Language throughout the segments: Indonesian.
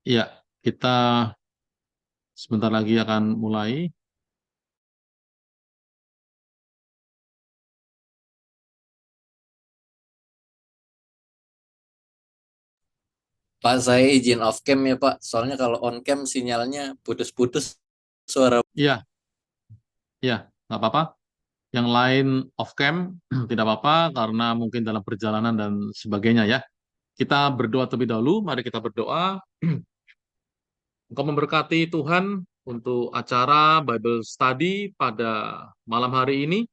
Ya, kita sebentar lagi akan mulai. Pak, saya izin off cam ya Pak. Soalnya kalau on cam sinyalnya putus-putus suara. Ya, ya, nggak apa-apa. Yang lain off cam tidak apa-apa karena mungkin dalam perjalanan dan sebagainya ya. Kita berdoa terlebih dahulu. Mari kita berdoa. Engkau memberkati Tuhan untuk acara Bible Study pada malam hari ini,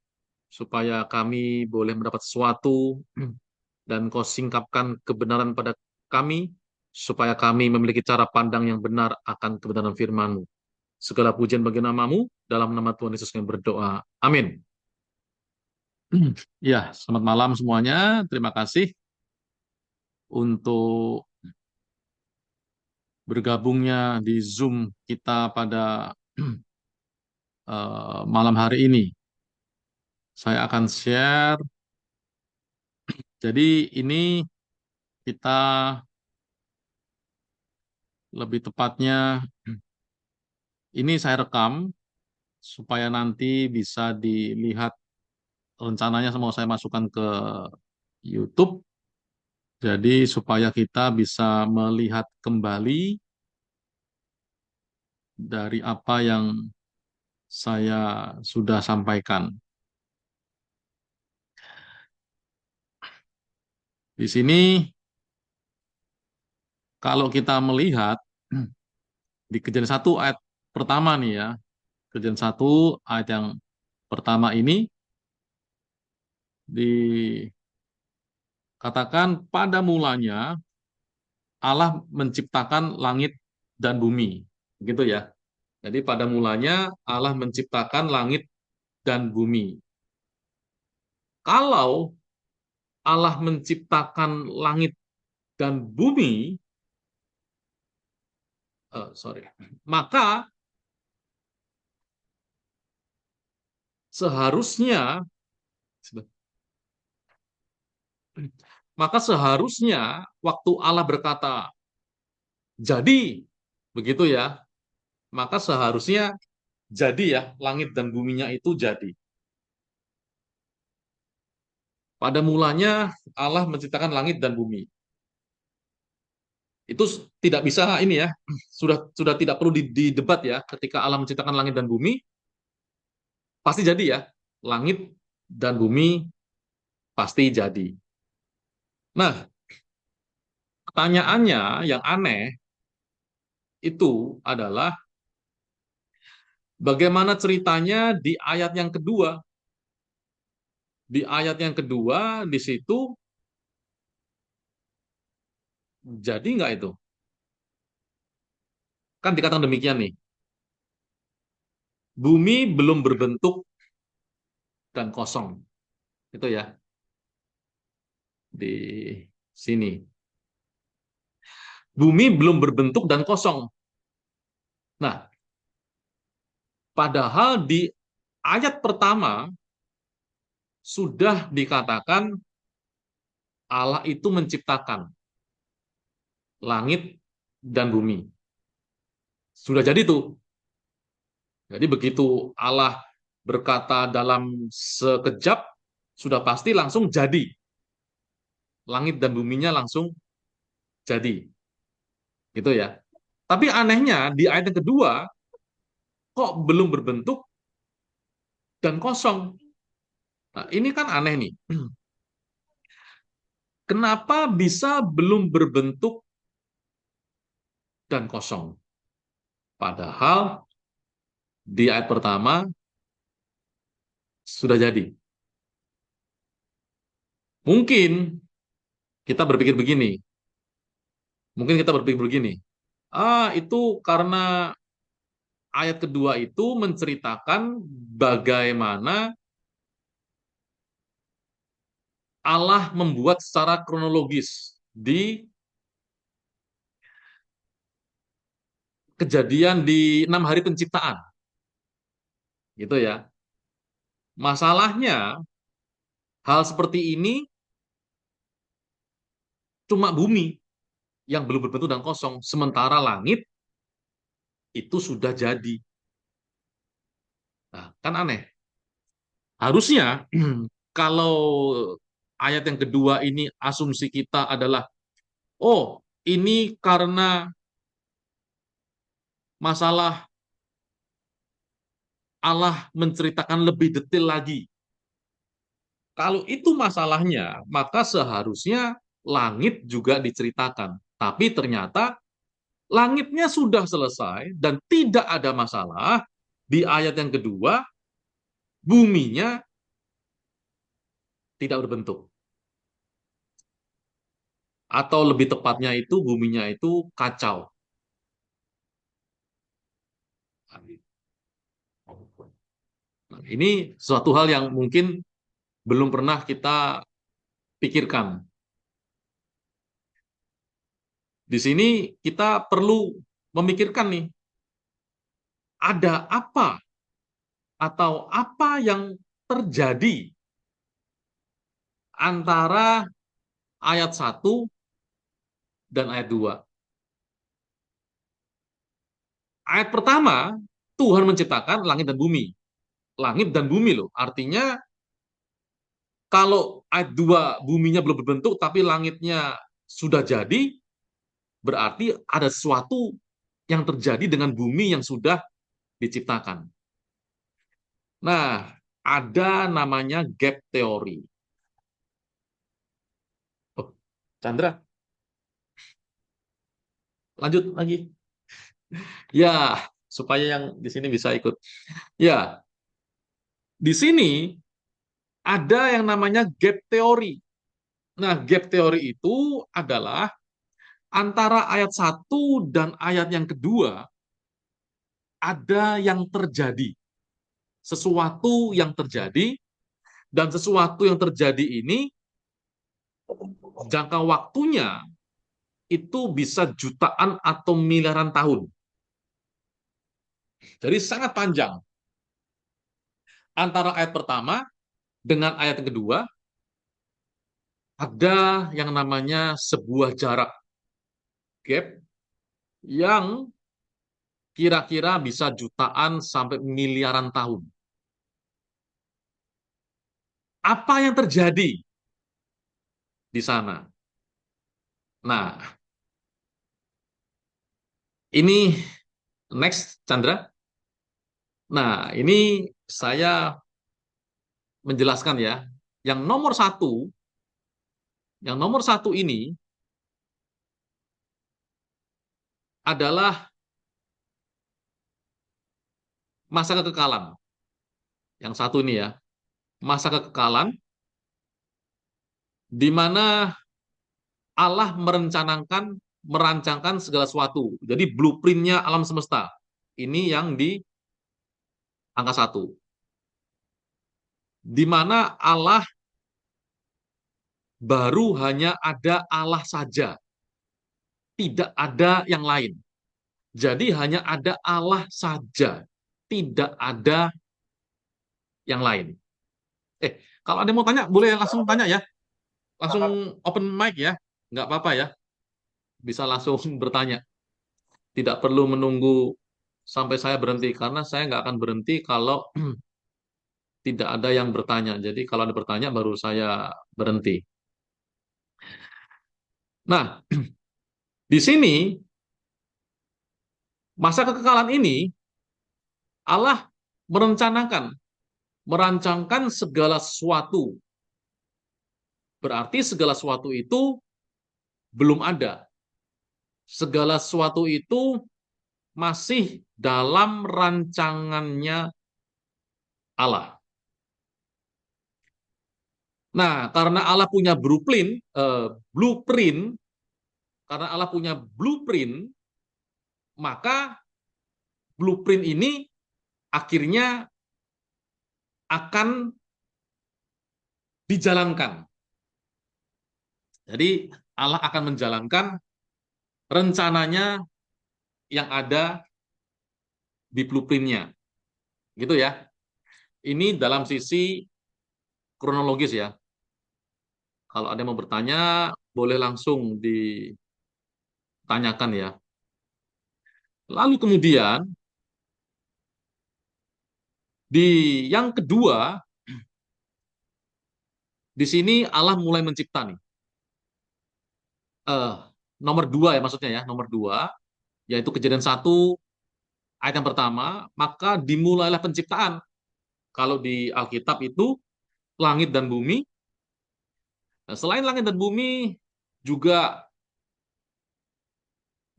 supaya kami boleh mendapat sesuatu dan Kau singkapkan kebenaran pada kami, supaya kami memiliki cara pandang yang benar akan kebenaran firman-Mu. Segala pujian bagi namamu, dalam nama Tuhan Yesus kami berdoa. Amin. Ya, selamat malam semuanya. Terima kasih untuk bergabungnya di Zoom kita pada malam hari ini. Saya akan share. Jadi ini kita lebih tepatnya, ini saya rekam supaya nanti bisa dilihat, rencananya mau saya masukkan ke YouTube. Jadi supaya kita bisa melihat kembali dari apa yang saya sudah sampaikan. Di sini kalau kita melihat di Kejadian 1 ayat pertama nih ya, Kejadian 1 ayat yang pertama ini dikatakan pada mulanya Allah menciptakan langit dan bumi. Begitu ya. Jadi pada mulanya Allah menciptakan langit dan bumi. Kalau Allah menciptakan langit dan bumi, sorry, maka seharusnya maka seharusnya waktu Allah berkata jadi, begitu ya, maka seharusnya jadi ya, langit dan buminya itu jadi. Pada mulanya Allah menciptakan langit dan bumi. Itu tidak bisa ini ya, sudah tidak perlu didebat ya, ketika Allah menciptakan langit dan bumi pasti jadi ya, langit dan bumi pasti jadi. Nah, pertanyaannya yang aneh itu adalah bagaimana ceritanya di ayat yang kedua. Di ayat yang kedua di situ jadi nggak itu? Kan dikatakan demikian nih, bumi belum berbentuk dan kosong. Itu ya, di sini. Bumi belum berbentuk dan kosong. Nah, padahal di ayat pertama sudah dikatakan Allah itu menciptakan langit dan bumi. Sudah jadi tuh. Jadi begitu Allah berkata dalam sekejap, sudah pasti langsung jadi. Langit dan buminya langsung jadi. Gitu ya. Tapi anehnya di ayat yang kedua, kok belum berbentuk dan kosong. Nah, ini kan aneh nih. Kenapa bisa belum berbentuk dan kosong? Padahal di ayat pertama sudah jadi. Mungkin kita berpikir begini. Mungkin kita berpikir begini. Itu karena ayat kedua itu menceritakan bagaimana Allah membuat secara kronologis di kejadian di 6 hari penciptaan. Gitu ya. Masalahnya, hal seperti ini cuma bumi yang belum berbentuk dan kosong. Sementara langit itu sudah jadi. Nah, kan aneh. Harusnya kalau ayat yang kedua ini asumsi kita adalah, oh, ini karena masalah Allah menceritakan lebih detail lagi. Kalau itu masalahnya, maka seharusnya langit juga diceritakan. Tapi ternyata langitnya sudah selesai dan tidak ada masalah. Di ayat yang kedua, buminya tidak berbentuk. Atau lebih tepatnya itu, buminya itu kacau. Nah, ini suatu hal yang mungkin belum pernah kita pikirkan. Di sini kita perlu memikirkan nih, ada apa atau apa yang terjadi antara ayat 1 dan ayat 2. Ayat pertama, Tuhan menciptakan langit dan bumi. Langit dan bumi loh. Artinya kalau ayat 2 buminya belum berbentuk tapi langitnya sudah jadi, berarti ada sesuatu yang terjadi dengan bumi yang sudah diciptakan. Nah, ada namanya gap teori. Oh, Chandra, lanjut lagi. Ya, supaya yang di sini bisa ikut. Ya, di sini ada yang namanya gap teori. Nah, gap teori itu adalah antara ayat 1 dan ayat yang kedua ada yang terjadi. Sesuatu yang terjadi, dan sesuatu yang terjadi ini jangka waktunya itu bisa jutaan atau miliaran tahun. Jadi sangat panjang. Antara ayat pertama dengan ayat yang kedua ada yang namanya sebuah jarak gap yang kira-kira bisa jutaan sampai miliaran tahun. Apa yang terjadi di sana? Nah, ini next, Chandra. Nah, ini saya menjelaskan ya. Yang nomor satu ini adalah masa kekekalan. Yang satu ini ya, masa kekekalan di mana Allah merancangkan segala sesuatu. Jadi blueprintnya alam semesta. Ini yang di angka satu. Di mana Allah baru hanya ada Allah saja. Tidak ada yang lain. Jadi hanya ada Allah saja. Tidak ada yang lain. Kalau ada yang mau tanya, boleh langsung tanya ya. Langsung open mic ya. Nggak apa-apa ya. Bisa langsung bertanya. Tidak perlu menunggu sampai saya berhenti. Karena saya nggak akan berhenti kalau tidak ada yang bertanya. Jadi kalau ada bertanya baru saya berhenti. Nah, di sini masa kekekalan ini Allah merancangkan segala sesuatu. Berarti segala sesuatu itu belum ada. Segala sesuatu itu masih dalam rancangannya Allah. Nah, karena Allah punya blueprint, karena Allah punya blueprint, maka blueprint ini akhirnya akan dijalankan. Jadi Allah akan menjalankan rencananya yang ada di blueprintnya. Gitu ya. Ini dalam sisi kronologis ya. Kalau ada yang mau bertanya, boleh langsung tanyakan ya. Lalu kemudian di yang kedua, di sini Allah mulai mencipta nih. Eh, nomor dua ya maksudnya ya, nomor dua, yaitu Kejadian 1 ayat yang pertama, maka dimulailah penciptaan. Kalau di Alkitab itu langit dan bumi. Nah, selain langit dan bumi, juga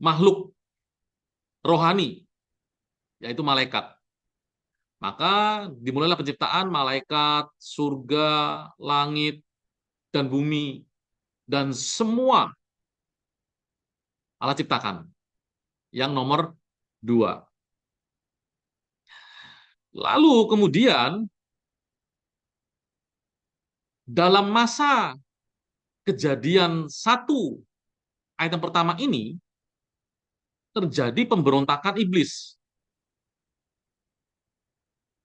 makhluk rohani, yaitu malaikat. Maka dimulailah penciptaan malaikat, surga, langit, dan bumi, dan semua Allah ciptakan. Yang nomor dua. Lalu kemudian dalam masa Kejadian 1 ayat yang pertama ini terjadi pemberontakan iblis.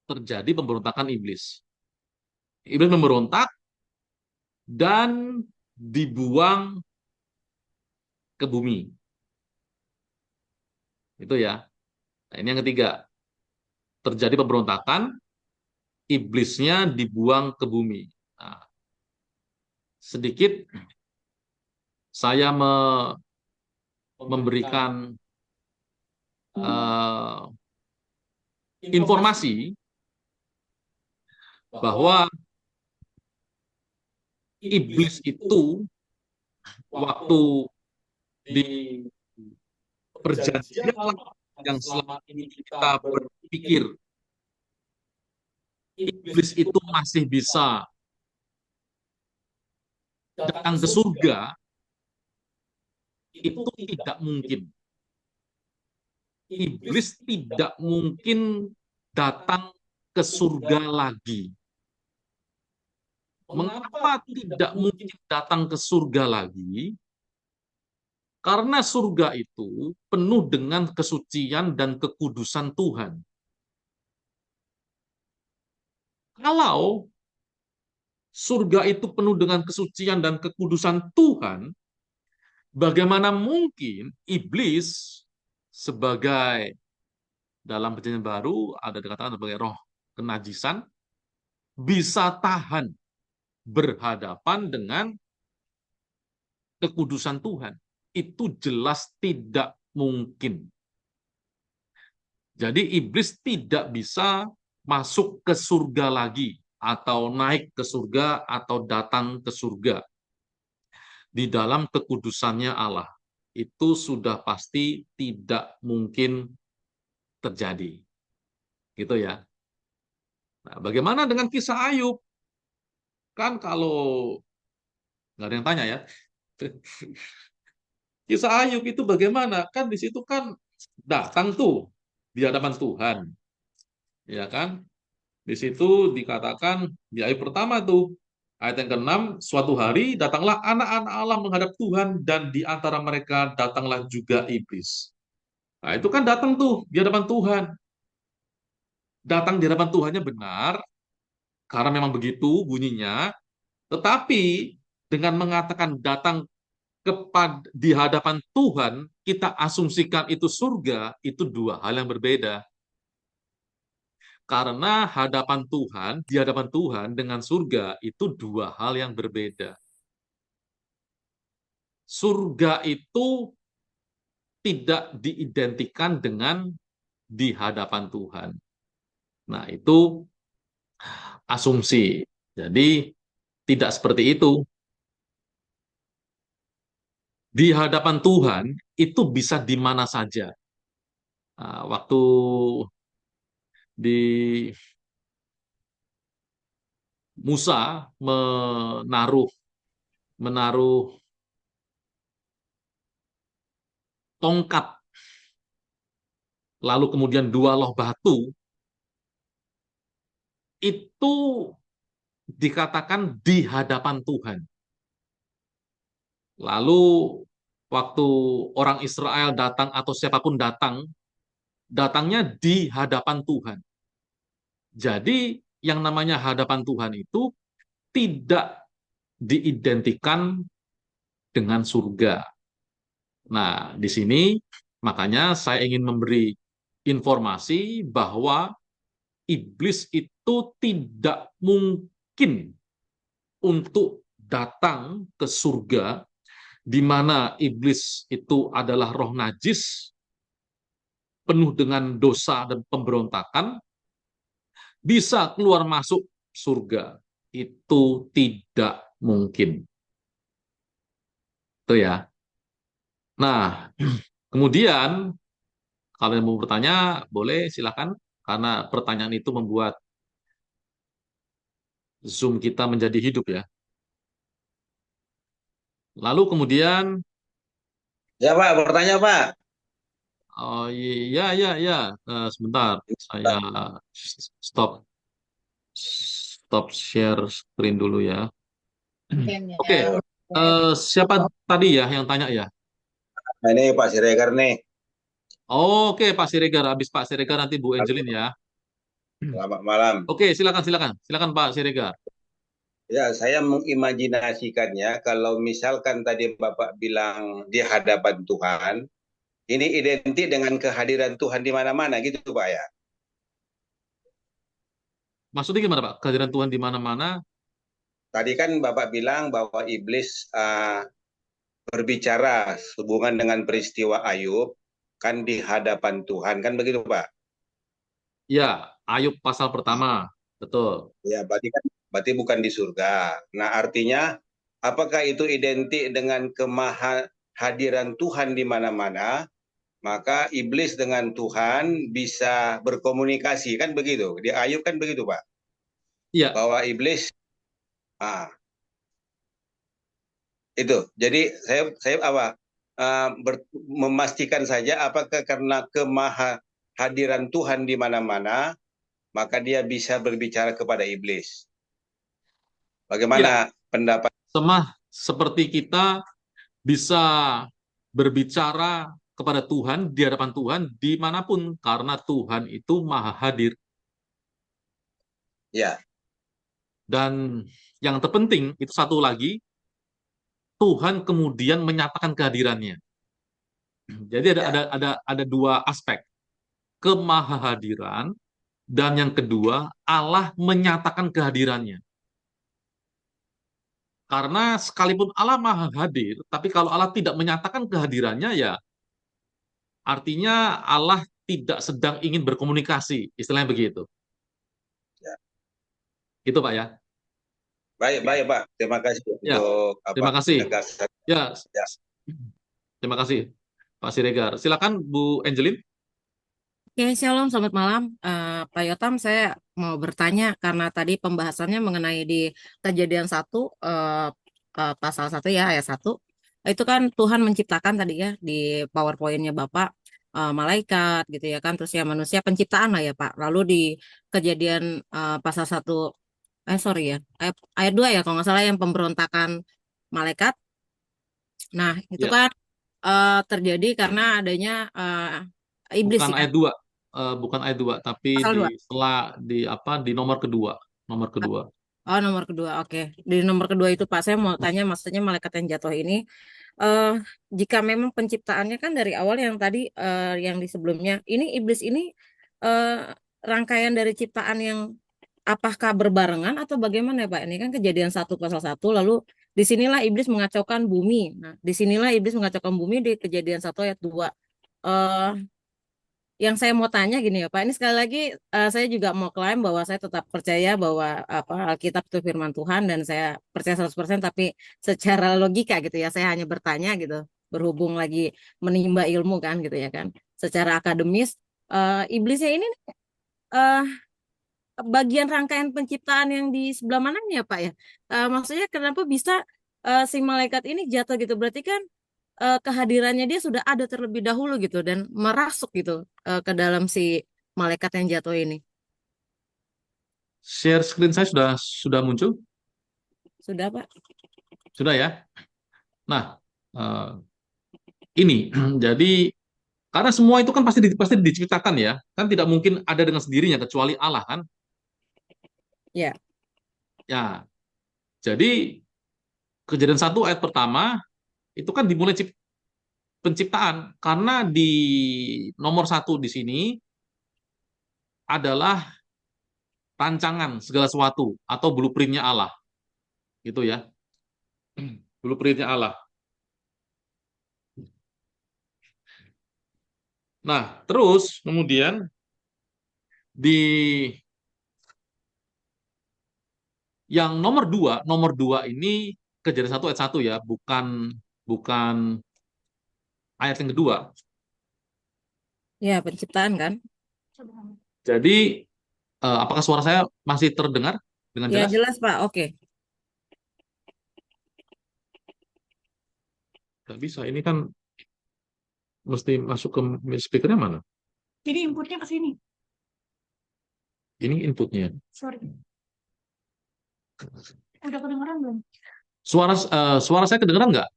Terjadi pemberontakan iblis. Iblis memberontak dan dibuang ke bumi. Itu ya. Nah, ini yang ketiga. Terjadi pemberontakan, iblisnya dibuang ke bumi. Nah, sedikit saya memberikan uh, informasi bahwa iblis itu waktu di perjanjian yang selama ini kita berpikir iblis itu masih bisa datang ke surga, itu tidak mungkin. Iblis tidak mungkin datang ke surga lagi. Mengapa tidak mungkin datang ke surga lagi? Karena surga itu penuh dengan kesucian dan kekudusan Tuhan. Kalau surga itu penuh dengan kesucian dan kekudusan Tuhan, bagaimana mungkin iblis sebagai dalam perjanjian baru ada dikatakan sebagai roh kenajisan bisa tahan berhadapan dengan kekudusan Tuhan? Itu jelas tidak mungkin. Jadi iblis tidak bisa masuk ke surga lagi atau naik ke surga atau datang ke surga di dalam kekudusannya Allah. Itu sudah pasti tidak mungkin terjadi. Gitu ya. Nah, bagaimana dengan kisah Ayub? Kan kalau nggak ada yang tanya ya. Kisah Ayub itu bagaimana? Kan di situ kan datang tuh di hadapan Tuhan. Ya kan? Di situ dikatakan di ayat pertama tuh, ayat yang ke-6, suatu hari datanglah anak-anak Allah menghadap Tuhan dan di antara mereka datanglah juga iblis. Nah, itu kan datang tuh di hadapan Tuhan. Datang di hadapan Tuhannya benar, karena memang begitu bunyinya, tetapi dengan mengatakan datang di hadapan Tuhan, kita asumsikan itu surga, itu dua hal yang berbeda. Karena di hadapan Tuhan dengan surga itu dua hal yang berbeda. Surga itu tidak diidentikan dengan di hadapan Tuhan. Nah, itu asumsi. Jadi, tidak seperti itu. Di hadapan Tuhan itu bisa di mana saja. Nah, waktu di Musa menaruh menaruh tongkat, lalu kemudian dua loh batu, itu dikatakan di hadapan Tuhan. Lalu waktu orang Israel datang atau siapapun datang, datangnya di hadapan Tuhan. Jadi yang namanya hadapan Tuhan itu tidak diidentikan dengan surga. Nah, di sini makanya saya ingin memberi informasi bahwa iblis itu tidak mungkin untuk datang ke surga, di mana iblis itu adalah roh najis, penuh dengan dosa dan pemberontakan, bisa keluar masuk surga. Itu tidak mungkin. Itu ya. Nah, kemudian kalau yang mau bertanya, boleh silakan. Karena pertanyaan itu membuat Zoom kita menjadi hidup ya. Lalu kemudian, Ya Pak, bertanya Pak. oh iya, ya, ya, sebentar, saya stop stop share screen dulu ya. Oke, siapa tadi ya yang tanya ya? Nah, ini Pak Siregar nih. Oke, Pak Siregar. Habis Pak Siregar nanti Bu Angelin ya. Selamat malam. Oke, silakan, silakan, silakan Pak Siregar. Ya, saya mengimajinasikannya kalau misalkan tadi Bapak bilang di hadapan Tuhan, ini identik dengan kehadiran Tuhan di mana-mana gitu Pak ya. Maksudnya gimana Pak? Kehadiran Tuhan di mana-mana? Tadi kan Bapak bilang bahwa iblis berbicara hubungan dengan peristiwa Ayub kan di hadapan Tuhan kan begitu Pak. Ya, Ayub pasal pertama, betul. Ya, berarti bukan di surga. Nah, artinya apakah itu identik dengan kemahadiran Tuhan di mana-mana? Maka iblis dengan Tuhan bisa berkomunikasi kan begitu. Di Ayub kan begitu, Pak. Iya, Bahwa iblis itu. Jadi saya apa? Memastikan saja apakah karena kemahadiran Tuhan di mana-mana maka dia bisa berbicara kepada iblis. iya. Bagaimana pendapat? Seperti kita bisa berbicara kepada Tuhan di hadapan Tuhan dimanapun karena Tuhan itu maha hadir. Ya, Dan yang terpenting itu satu lagi, Tuhan kemudian menyatakan kehadirannya. Jadi ya, ada dua aspek, kemahahadiran dan yang kedua Allah menyatakan kehadirannya. Karena sekalipun Allah maha hadir, tapi kalau Allah tidak menyatakan kehadirannya ya artinya Allah tidak sedang ingin berkomunikasi, istilahnya begitu. ya. Gitu Pak ya. Baik, baik Pak. Terima kasih Ya, untuk apa terima kasih. penegasan. Ya, Ya. terima kasih Pak Siregar. Silakan Bu Angelin. Oke, Shalom, selamat malam. Pak Yotam, saya mau bertanya karena tadi pembahasannya mengenai di Kejadian 1, pasal 1 ya, ayat 1. Itu kan Tuhan menciptakan tadi ya, di PowerPoint-nya Bapak, malaikat gitu ya kan, terus ya manusia penciptaan lah ya Pak. Lalu di Kejadian pasal 1, sorry ya, ayat 2 ya, kalau nggak salah yang pemberontakan malaikat. Nah, itu Ya, kan terjadi karena adanya iblis bukan ya, ayat 2, bukan ayat 2, tapi pasal di 2. setelah di apa di nomor kedua, nomor kedua. Oh, nomor kedua. Oke. Di nomor kedua itu Pak, saya mau tanya maksudnya malaikat yang jatuh ini eh jika memang penciptaannya kan dari awal yang tadi yang di sebelumnya, ini iblis ini eh rangkaian dari ciptaan yang apakah berbarengan atau bagaimana ya Pak? Ini kan Kejadian 1 pasal 1, lalu disinilah iblis mengacaukan bumi. Nah, disinilah iblis mengacaukan bumi di Kejadian 1 ayat 2. Eh yang saya mau tanya gini ya Pak, ini sekali lagi saya juga mau klaim bahwa saya tetap percaya bahwa apa Alkitab itu firman Tuhan dan saya percaya 100%, tapi secara logika gitu ya, saya hanya bertanya gitu, berhubung lagi menimba ilmu kan gitu ya kan. Secara akademis, iblisnya ini eh, bagian rangkaian penciptaan yang di sebelah mananya Pak ya? Maksudnya kenapa bisa si malaikat ini jatuh gitu? Berarti kan kehadirannya dia sudah ada terlebih dahulu gitu dan merasuk gitu ke dalam si malaikat yang jatuh ini. Share screen saya sudah muncul, Sudah, Pak? sudah ya. Nah, eh, ini jadi karena semua itu kan pasti diciptakan ya, kan tidak mungkin ada dengan sendirinya kecuali Allah kan. Ya. Ya, jadi Kejadian 1 ayat pertama itu kan dimulai penciptaan, karena di nomor 1 di sini adalah rancangan segala sesuatu atau blueprintnya Allah, gitu ya. Blueprintnya Allah. Nah, terus kemudian di yang nomor dua ini Kejadian 1 ayat 1 ya, bukan bukan ayat yang kedua. Ya, penciptaan kan? Jadi, apakah suara saya masih terdengar dengan Ya, jelas? jelas, Pak. Oke. Nggak bisa, ini kan mesti masuk ke speakernya mana? Jadi inputnya ke sini. Ini inputnya. Sorry. Udah kedengeran belum? Suara saya kedengeran nggak?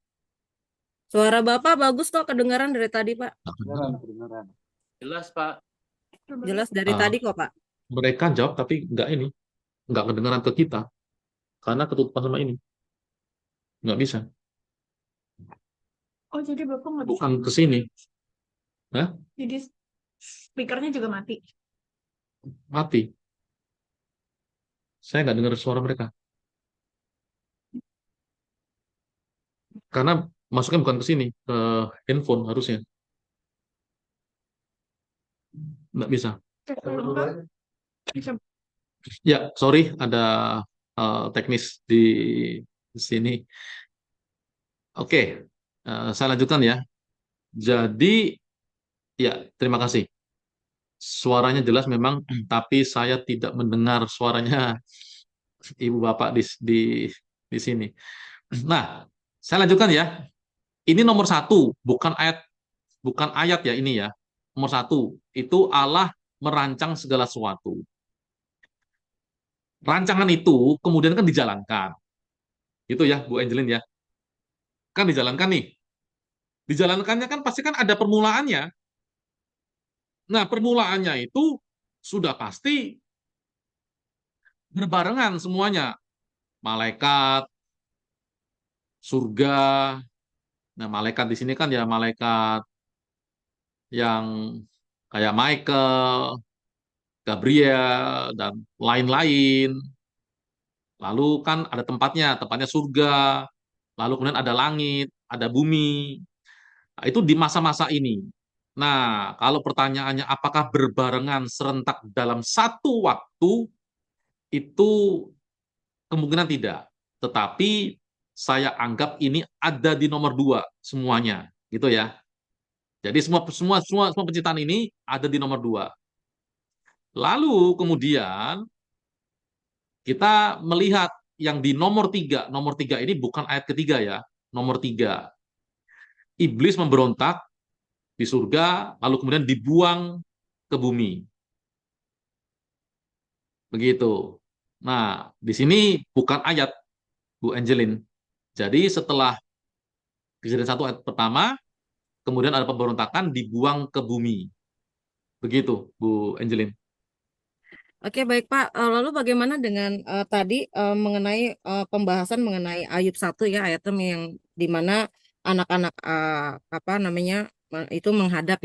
Suara Bapak bagus kok, kedengaran dari tadi, Pak. Kedengaran. Jelas, Pak. Coba Jelas dari Ah, tadi kok, Pak. mereka jawab tapi nggak kedengeran ke kita karena ketutupan sama ini, nggak bisa. Oh, jadi Bapak nggak bisa. Bukan ke sini. Hah? Jadi speakernya juga mati. Mati. Saya nggak dengar suara mereka karena masuknya bukan ke sini, ke handphone harusnya. Nggak bisa. Cek ulang, Pak. Bisa. Ya, sorry, ada teknis di sini. Oke, saya lanjutkan ya. Jadi, ya, terima kasih. Suaranya jelas memang, tapi saya tidak mendengar suaranya ibu bapak di sini. Nah, saya lanjutkan ya. Ini nomor 1, bukan ayat ya ini ya. Nomor 1 itu Allah merancang segala sesuatu. Rancangan itu kemudian kan dijalankan, gitu ya, Bu Angelin ya. Kan dijalankan nih. Dijalankannya kan pasti kan ada permulaannya. Nah, permulaannya itu sudah pasti berbarengan semuanya. Malaikat, surga. Nah, malaikat di sini kan ya malaikat yang kayak Michael, Gabriel, dan lain-lain. Lalu kan ada tempatnya surga. Lalu kemudian ada langit, ada bumi. Nah, itu di masa-masa ini. Nah, kalau pertanyaannya apakah berbarengan serentak dalam satu waktu, itu kemungkinan tidak. Tetapi saya anggap ini ada di nomor 2 semuanya, gitu ya. Jadi semua penciptaan ini ada di nomor 2. Lalu kemudian kita melihat yang di nomor 3. Nomor 3 ini bukan ayat ketiga ya. Nomor 3. Iblis memberontak di surga, lalu kemudian dibuang ke bumi. Begitu. Nah, di sini bukan ayat, Bu Angelin. Jadi setelah Kejadian 1 ayat pertama, kemudian ada pemberontakan dibuang ke bumi. Begitu, Bu Angelin. Oke, baik Pak. Lalu bagaimana dengan tadi mengenai pembahasan mengenai Ayub 1 ya, ayat yang di mana anak-anak apa namanya itu menghadap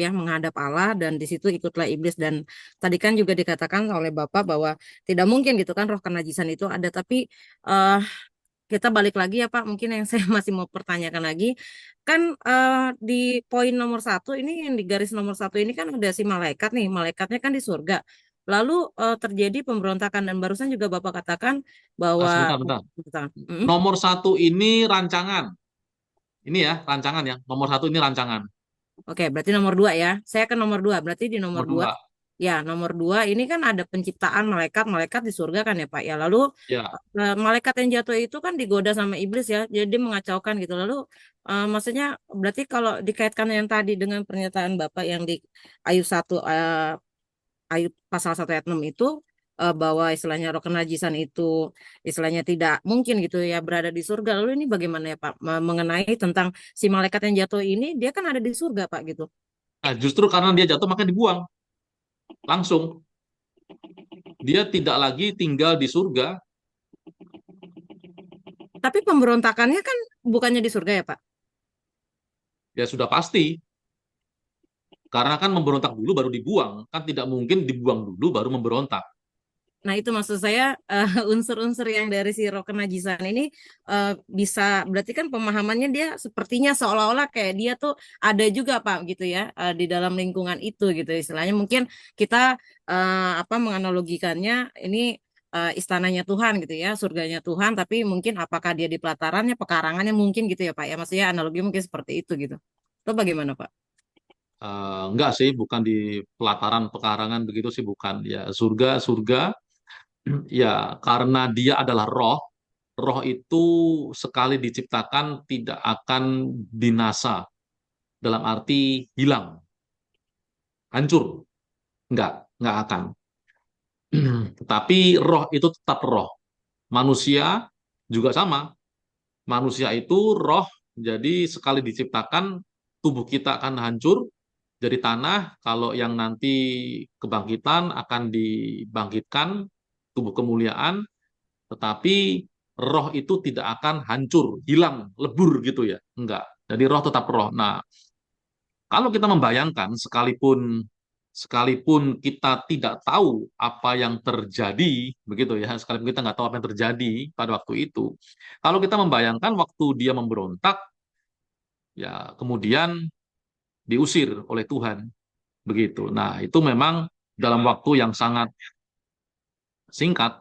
Allah dan di situ ikutlah iblis dan tadi kan juga dikatakan oleh Bapak bahwa tidak mungkin gitu kan roh kenajisan itu ada tapi eh, kita balik lagi ya Pak, mungkin yang saya masih mau pertanyakan lagi kan di poin nomor 1 ini yang di garis nomor 1 ini kan ada si malaikat nih, malaikatnya kan di surga. Lalu terjadi pemberontakan dan barusan juga Bapak katakan bahwa Sebentar. Nomor 1 ini rancangan. Ini ya, rancangan ya. Nomor 1 ini rancangan. Oke, berarti nomor 2 ya. Saya ke nomor 2. Berarti di nomor Nomor 2. 2. Ya, nomor 2 ini kan ada penciptaan malaikat di surga kan ya Pak ya. Lalu Ya, malaikat yang jatuh itu kan digoda sama iblis ya. Jadi dia mengacaukan gitu. Lalu maksudnya berarti kalau dikaitkan yang tadi dengan pernyataan Bapak yang di Ayub 1 Ayub pasal 1 ayat 6 itu bahwa istilahnya roh kenajisan itu istilahnya tidak mungkin gitu ya berada di surga. Lalu ini bagaimana ya Pak mengenai tentang si malaikat yang jatuh ini dia kan ada di surga Pak gitu. nah, justru karena dia jatuh maka dibuang. Langsung. Dia tidak lagi tinggal di surga. Tapi pemberontakannya kan bukannya di surga ya Pak? ya sudah pasti. Karena kan memberontak dulu baru dibuang, kan tidak mungkin dibuang dulu baru memberontak. Nah, itu maksud saya unsur-unsur yang dari si roh kenajisan ini bisa berarti kan pemahamannya dia sepertinya seolah-olah kayak dia tuh ada juga Pak gitu ya di dalam lingkungan itu gitu istilahnya mungkin kita menganalogikannya ini istananya Tuhan gitu ya, surganya Tuhan tapi mungkin apakah dia di pelatarannya, pekarangannya mungkin gitu ya Pak ya. Maksudnya analogi mungkin seperti itu gitu. Itu bagaimana Pak? Enggak sih, bukan di pelataran pekarangan begitu sih, bukan. Ya surga, surga. Ya karena dia adalah roh. Roh itu sekali diciptakan tidak akan binasa. Dalam arti hilang, hancur. Enggak akan. Tetapi roh itu tetap roh. Manusia juga sama. Manusia itu roh, jadi sekali diciptakan tubuh kita akan hancur jadi tanah. Kalau yang nanti kebangkitan akan dibangkitkan tubuh kemuliaan, tetapi roh itu tidak akan hancur, hilang, lebur gitu ya. Enggak. Jadi roh tetap roh. Nah, kalau kita membayangkan sekalipun kita tidak tahu apa yang terjadi, begitu ya, sekalipun kita nggak tahu apa yang terjadi pada waktu itu, kalau kita membayangkan waktu dia memberontak, ya kemudian diusir oleh Tuhan, begitu. Nah, itu memang dalam waktu yang sangat singkat,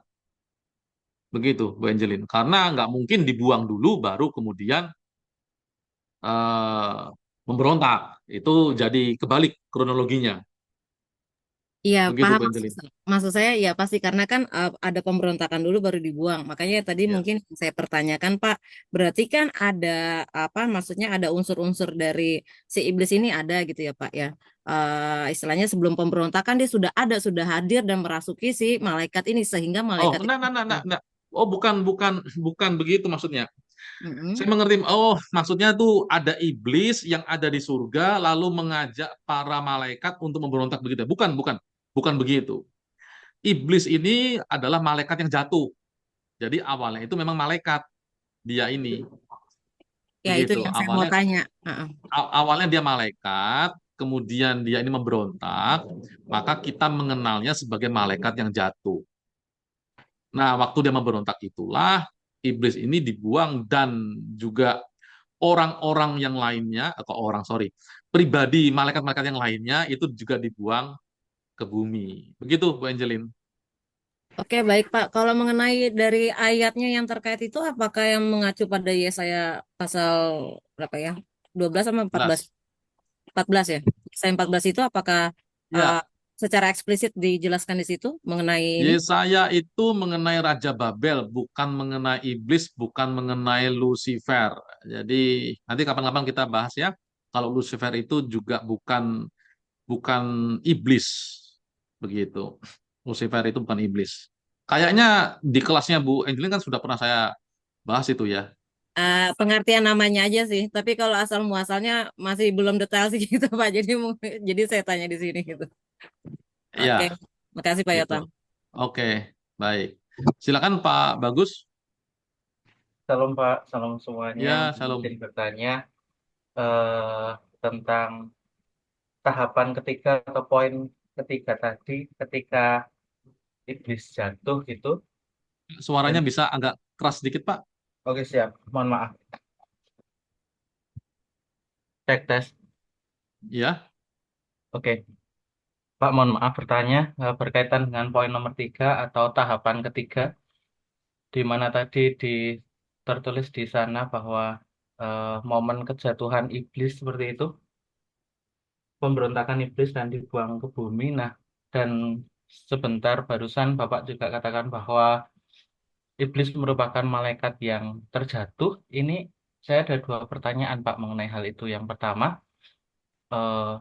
begitu, Bu Angelin. Karena nggak mungkin dibuang dulu, baru kemudian eh, memberontak. Itu jadi kebalik kronologinya, Iya, begitu, paham Bu maksud, Angelin. maksud saya ya pasti karena kan ada pemberontakan dulu baru dibuang. Makanya tadi Ya. mungkin saya pertanyakan Pak, berarti kan ada maksudnya ada unsur-unsur dari si iblis ini ada gitu ya Pak ya. Istilahnya sebelum pemberontakan dia sudah ada, sudah hadir dan merasuki si malaikat ini sehingga Oh, malaikat nah, itu. nah, nah, nah, nah. Oh, bukan begitu maksudnya. Saya Mm-mm. mengerti. Oh, maksudnya tuh ada iblis yang ada di surga lalu mengajak para malaikat untuk memberontak begitu. Bukan begitu. Iblis ini adalah malaikat yang jatuh. Jadi awalnya itu memang malaikat dia ini, Ya itu begitu. yang saya mau tanya. Heeh. Awalnya dia malaikat, kemudian dia ini memberontak, maka kita mengenalnya sebagai malaikat yang jatuh. Nah, waktu dia memberontak itulah iblis ini dibuang dan juga orang-orang yang lainnya, atau pribadi malaikat-malaikat yang lainnya itu juga dibuang ke bumi. Begitu, Bu Angelin. Oke, baik Pak. Kalau mengenai dari ayatnya yang terkait itu, apakah yang mengacu pada Yesaya pasal berapa ya? 12 sama 14? 11. 14 ya? Yesaya 14 itu apakah uh, Ya, secara eksplisit dijelaskan di situ mengenai ini? Yesaya itu mengenai Raja Babel, bukan mengenai iblis, bukan mengenai Lucifer. Jadi nanti kapan-kapan kita bahas ya. Kalau Lucifer itu juga bukan iblis, begitu. Lucifer itu bukan iblis. Kayaknya di kelasnya Bu Angelin kan sudah pernah saya bahas itu ya. Pengertian namanya aja sih, tapi kalau asal muasalnya masih belum detail sih gitu Pak. Jadi saya tanya di sini gitu. Iya, Oke, makasih Pak gitu. Yotam. Oke, baik. Silakan Pak Bagus. Salam Pak, salam semuanya. Ya, Mungkin Shalom. bertanya eh, tentang tahapan ketiga atau poin ketiga tadi, ketika iblis jatuh gitu. Suaranya Dan bisa agak keras sedikit, Pak. oke siap, mohon maaf. Cek tes. Ya, Oke, Pak, mohon maaf bertanya berkaitan dengan poin nomor 3 atau tahapan ketiga, di mana tadi tertulis di sana bahwa momen kejatuhan iblis seperti itu, pemberontakan iblis dan dibuang ke bumi. Nah, dan sebentar barusan Bapak juga katakan bahwa iblis merupakan malaikat yang terjatuh. Ini saya ada dua pertanyaan Pak mengenai hal itu. Yang pertama, eh,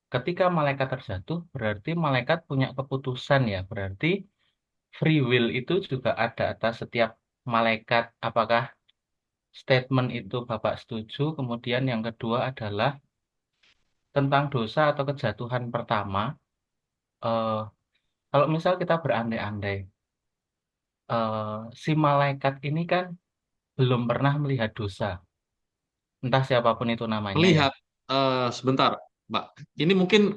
ketika malaikat terjatuh, berarti malaikat punya keputusan ya. Berarti free will itu juga ada atas setiap malaikat. Apakah statement itu Bapak setuju? Kemudian yang kedua adalah tentang dosa atau kejatuhan pertama. Eh, Kalau misal kita berandai-andai, si malaikat ini kan belum pernah melihat dosa, entah siapapun itu namanya ya. melihat. Sebentar, Mbak. Ini mungkin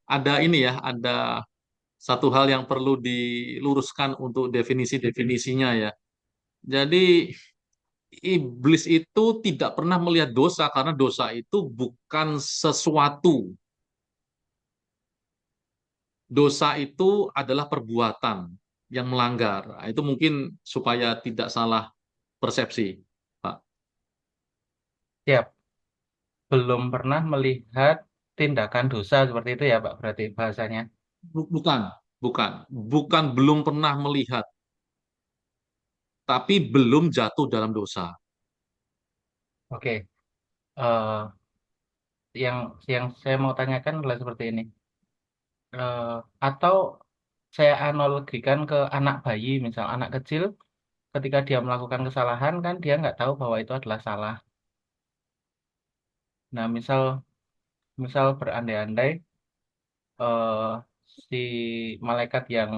ada ini ya, ada satu hal yang perlu diluruskan untuk definisi-definisinya ya. Jadi iblis itu tidak pernah melihat dosa karena dosa itu bukan sesuatu. Dosa itu adalah perbuatan yang melanggar. Nah, itu mungkin supaya tidak salah persepsi, Pak. Siap. Belum pernah melihat tindakan dosa seperti itu ya, Pak, berarti bahasanya. Bukan, bukan, bukan belum pernah melihat, tapi belum jatuh dalam dosa. Oke. Eh, yang saya mau tanyakan adalah seperti ini. Atau saya analogikan ke anak bayi, misal anak kecil, ketika dia melakukan kesalahan kan dia nggak tahu bahwa itu adalah salah. Nah, misal misal berandai-andai eh, si malaikat yang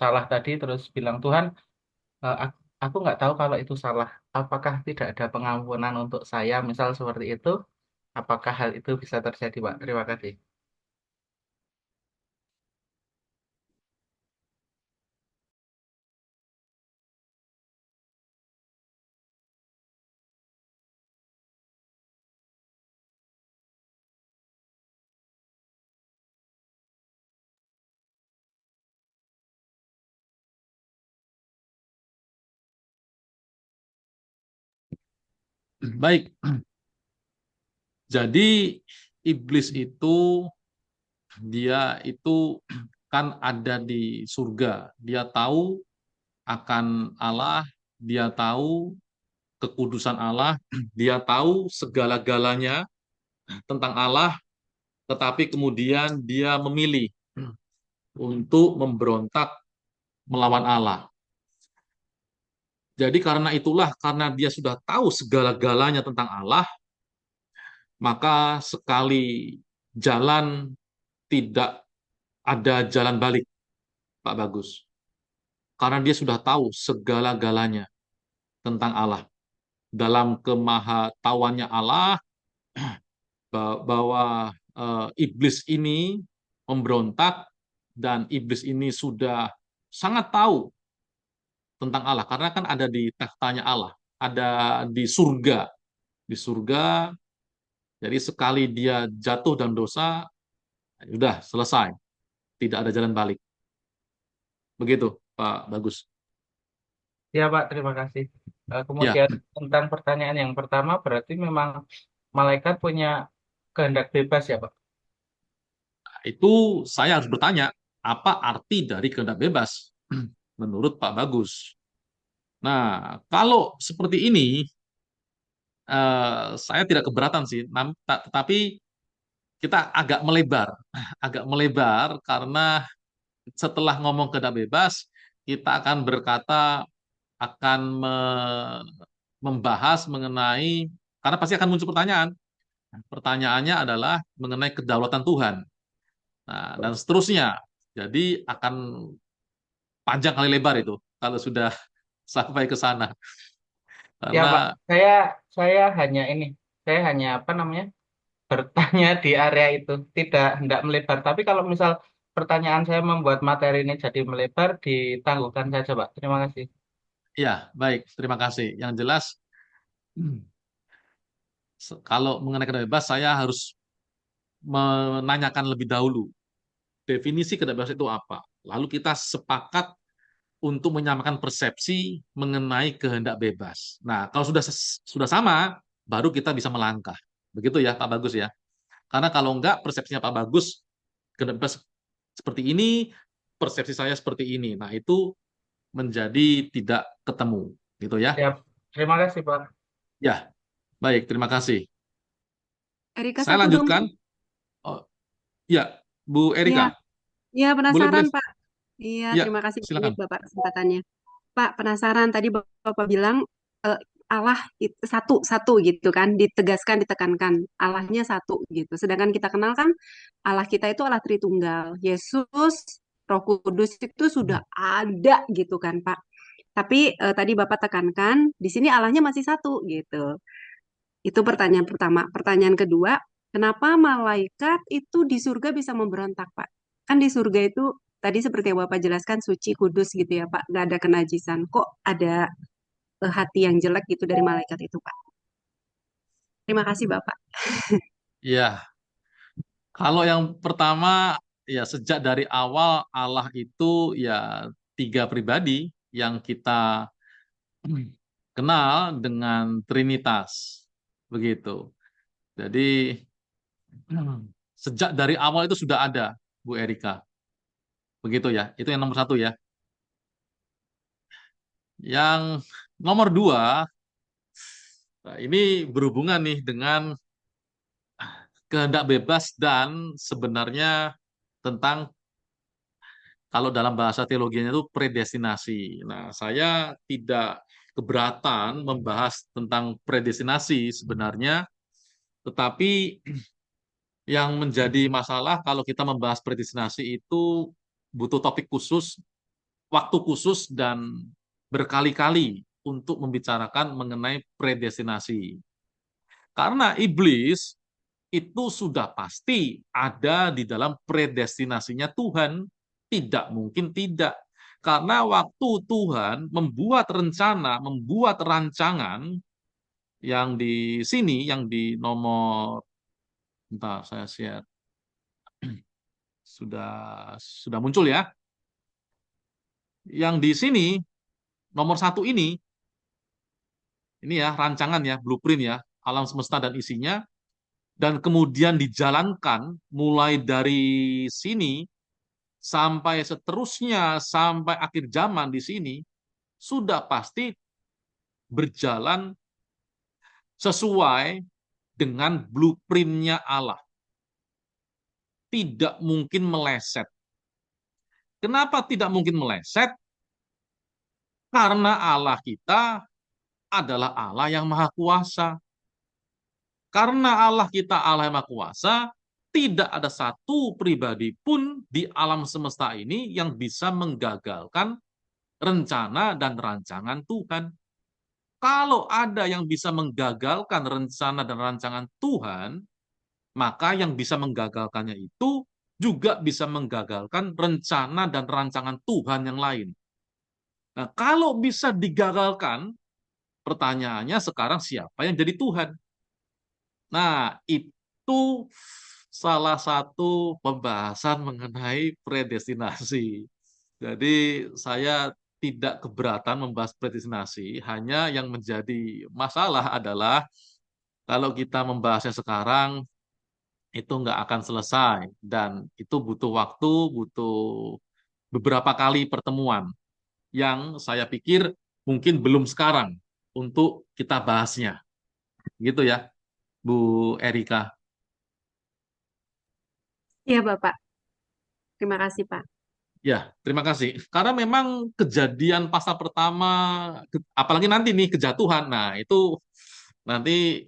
salah tadi terus bilang, Tuhan, aku nggak tahu kalau itu salah. Apakah tidak ada pengampunan untuk saya? Misal seperti itu, apakah hal itu bisa terjadi, Pak? Terima kasih. Baik, jadi iblis itu dia itu kan ada di surga. Dia tahu akan Allah, dia tahu kekudusan Allah, dia tahu segala-galanya tentang Allah, tetapi kemudian dia memilih untuk memberontak melawan Allah. Jadi karena itulah, karena dia sudah tahu segala-galanya tentang Allah, maka sekali jalan tidak ada jalan balik, Pak Bagus. Karena dia sudah tahu segala-galanya tentang Allah. Dalam kemahatauannya Allah, bahwa iblis ini memberontak dan iblis ini sudah sangat tahu tentang Allah karena kan ada di tahtanya Allah, ada di surga. Di surga, jadi sekali dia jatuh dalam dosa, sudah selesai, tidak ada jalan balik. Begitu, Pak Bagus. Ya, Pak, terima kasih. Ya, Kemudian tentang pertanyaan yang pertama, berarti memang malaikat punya kehendak bebas ya, Pak? itu saya harus bertanya, apa arti dari kehendak bebas menurut Pak Bagus? Nah, kalau seperti ini, saya tidak keberatan sih, tetapi kita agak melebar, agak melebar karena setelah ngomong kehendak bebas, kita akan berkata, akan membahas mengenai, karena pasti akan muncul pertanyaan. Pertanyaannya adalah mengenai kedaulatan Tuhan. Nah, dan seterusnya. Jadi akan panjang kali lebar itu kalau sudah sampai ke sana. Ya, Pak. Karena Saya hanya ini, saya hanya apa namanya, bertanya di area itu, tidak hendak melebar. Tapi kalau misal pertanyaan saya membuat materi ini jadi melebar, ditangguhkan saja, Pak. Terima kasih. ya, baik, terima kasih. Yang jelas kalau mengenai kehendak bebas saya harus menanyakan lebih dahulu definisi kehendak bebas itu apa. Lalu kita sepakat untuk menyamakan persepsi mengenai kehendak bebas. Nah, kalau sudah sama, baru kita bisa melangkah. Begitu ya, Pak Bagus ya. Karena kalau enggak, persepsinya Pak Bagus kehendak bebas seperti ini, persepsi saya seperti ini. Nah, itu menjadi tidak ketemu, gitu ya. Siap. Terima kasih, Pak. Ya, baik, terima kasih. Erika Saya satu dong. lanjutkan. Oh, ya, Bu Iya, Erika, iya boleh. penasaran Pak. Iya, Ya, terima kasih banyak silakan. Bapak kesempatannya. Pak, penasaran tadi Bapak bilang eh, Allah itu satu satu gitu kan, ditegaskan, ditekankan Allahnya satu gitu. Sedangkan kita kenal kan Allah kita itu Allah Tritunggal. Yesus, Roh Kudus itu sudah ada gitu kan Pak. Tapi tadi Bapak tekankan di sini Allahnya masih satu gitu. Itu pertanyaan pertama. Pertanyaan kedua, Kenapa malaikat itu di surga bisa memberontak, Pak? Kan di surga itu tadi seperti yang Bapak jelaskan suci, kudus gitu ya, Pak. Nggak ada kenajisan. Kok ada hati yang jelek gitu dari malaikat itu, Pak? Terima kasih, Bapak. Ya, kalau yang pertama, ya sejak dari awal Allah itu ya tiga pribadi yang kita kenal dengan Trinitas. Begitu. Jadi, sejak dari awal itu sudah ada, Bu Erika. Begitu ya. Itu yang nomor satu ya. Yang nomor dua, nah ini berhubungan nih dengan kehendak bebas dan sebenarnya tentang kalau dalam bahasa teologinya itu predestinasi. Nah, saya tidak keberatan membahas tentang predestinasi sebenarnya, tetapi yang menjadi masalah kalau kita membahas predestinasi itu butuh topik khusus, waktu khusus, dan berkali-kali untuk membicarakan mengenai predestinasi. Karena iblis itu sudah pasti ada di dalam predestinasinya Tuhan. Tidak mungkin tidak. Karena waktu Tuhan membuat rencana, membuat rancangan yang di sini, yang di nomor, entah saya share, sudah muncul ya. Yang di sini, nomor satu ini ya rancangan ya, blueprint ya, alam semesta dan isinya, dan kemudian dijalankan mulai dari sini sampai seterusnya, sampai akhir zaman di sini, sudah pasti berjalan sesuai dengan blueprintnya Allah. Tidak mungkin meleset. Kenapa tidak mungkin meleset? Karena Allah kita adalah Allah yang maha kuasa. Karena Allah kita Allah yang maha kuasa, tidak ada satu pribadi pun di alam semesta ini yang bisa menggagalkan rencana dan rancangan Tuhan. Kalau ada yang bisa menggagalkan rencana dan rancangan Tuhan, maka yang bisa menggagalkannya itu juga bisa menggagalkan rencana dan rancangan Tuhan yang lain. Nah, kalau bisa digagalkan, pertanyaannya sekarang siapa yang jadi Tuhan? Nah, itu salah satu pembahasan mengenai predestinasi. Jadi saya tidak keberatan membahas predestinasi, hanya yang menjadi masalah adalah kalau kita membahasnya sekarang itu nggak akan selesai dan itu butuh waktu, butuh beberapa kali pertemuan yang saya pikir mungkin belum sekarang untuk kita bahasnya. Gitu ya, Bu Erika. Iya, Bapak. Terima kasih, Pak. Ya, terima kasih. Karena memang kejadian pasal pertama, apalagi nanti nih kejatuhan, nah itu nanti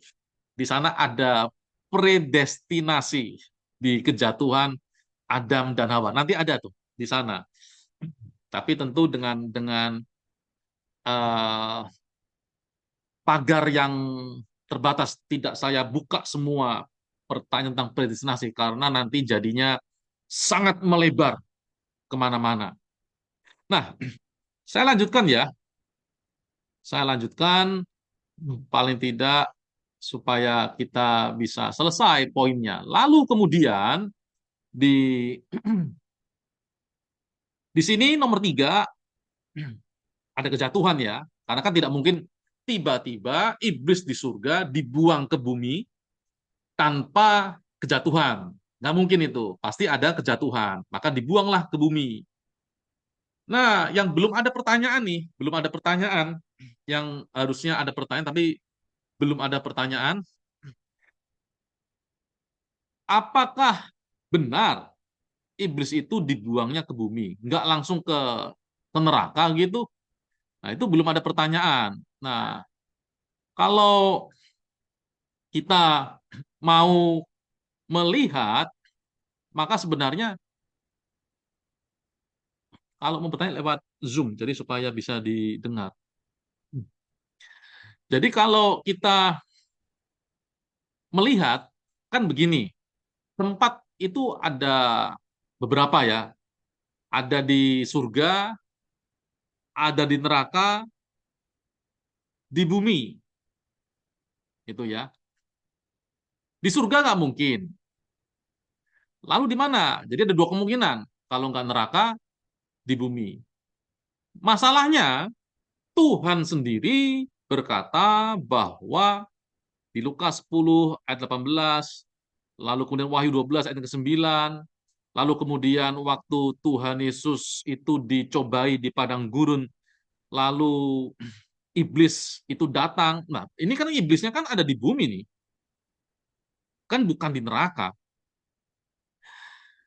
di sana ada predestinasi di kejatuhan Adam dan Hawa. Nanti ada tuh di sana. Tapi tentu dengan eh, pagar yang terbatas, tidak saya buka semua pertanyaan tentang predestinasi karena nanti jadinya sangat melebar kemana-mana. Nah, saya lanjutkan ya. Saya lanjutkan paling tidak supaya kita bisa selesai poinnya. Lalu kemudian di di sini nomor 3 ada kejatuhan ya. Karena kan tidak mungkin tiba-tiba iblis di surga dibuang ke bumi tanpa kejatuhan. Nggak mungkin itu. Pasti ada kejatuhan. Maka dibuanglah ke bumi. Nah, yang belum ada pertanyaan nih. Belum ada pertanyaan. Yang harusnya ada pertanyaan, tapi belum ada pertanyaan. Apakah benar iblis itu dibuangnya ke bumi? Nggak langsung ke neraka gitu? Nah, itu belum ada pertanyaan. Nah, kalau kita mau melihat, maka sebenarnya kalau mau bertanya lewat Zoom, jadi supaya bisa didengar. Jadi kalau kita melihat kan begini, tempat itu ada beberapa ya. Ada di surga, ada di neraka, di bumi. Itu ya. Di surga nggak mungkin. Lalu di mana? Jadi ada dua kemungkinan. Kalau nggak neraka, di bumi. Masalahnya, Tuhan sendiri berkata bahwa di Lukas 10 ayat 18, lalu kemudian Wahyu 12 ayat ke-9, lalu kemudian waktu Tuhan Yesus itu dicobai di padang gurun, lalu iblis itu datang. Nah, ini kan iblisnya kan ada di bumi nih, kan bukan di neraka.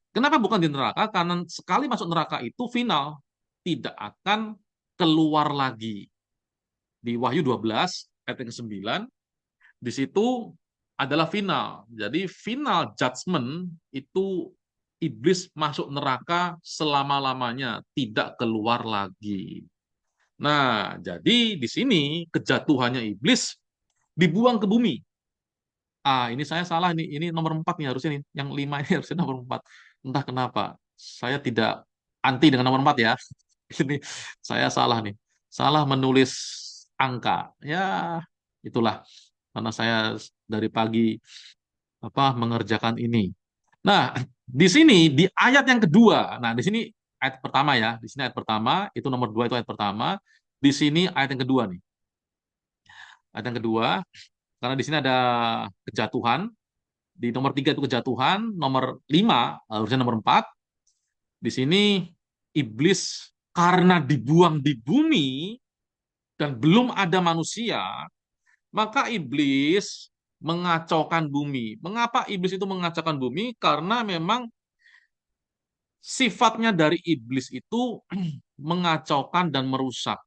Kenapa bukan di neraka? Karena sekali masuk neraka itu final, tidak akan keluar lagi. Di Wahyu 12 ayat ke-9, di situ adalah final. Jadi final judgment itu iblis masuk neraka selama-lamanya, tidak keluar lagi. Nah, jadi di sini kejatuhannya iblis dibuang ke bumi. Ini saya salah nih. Ini nomor 4 nih harusnya nih. Yang 5 ini harusnya nomor 4. Entah kenapa. Saya tidak anti dengan nomor 4 ya. Ini saya salah nih. Salah menulis angka. Ya, itulah. Karena saya dari pagi mengerjakan ini. Nah, di sini di ayat yang kedua. Nah, di sini ayat pertama ya. Di sini ayat pertama, itu nomor 2 itu ayat pertama. Di sini ayat yang kedua nih. Ayat yang kedua, karena di sini ada kejatuhan. Di nomor 3 itu kejatuhan, nomor 5, harusnya nomor 4. Di sini iblis karena dibuang di bumi dan belum ada manusia, maka iblis mengacaukan bumi. Mengapa iblis itu mengacaukan bumi? Karena memang sifatnya dari iblis itu mengacaukan dan merusak.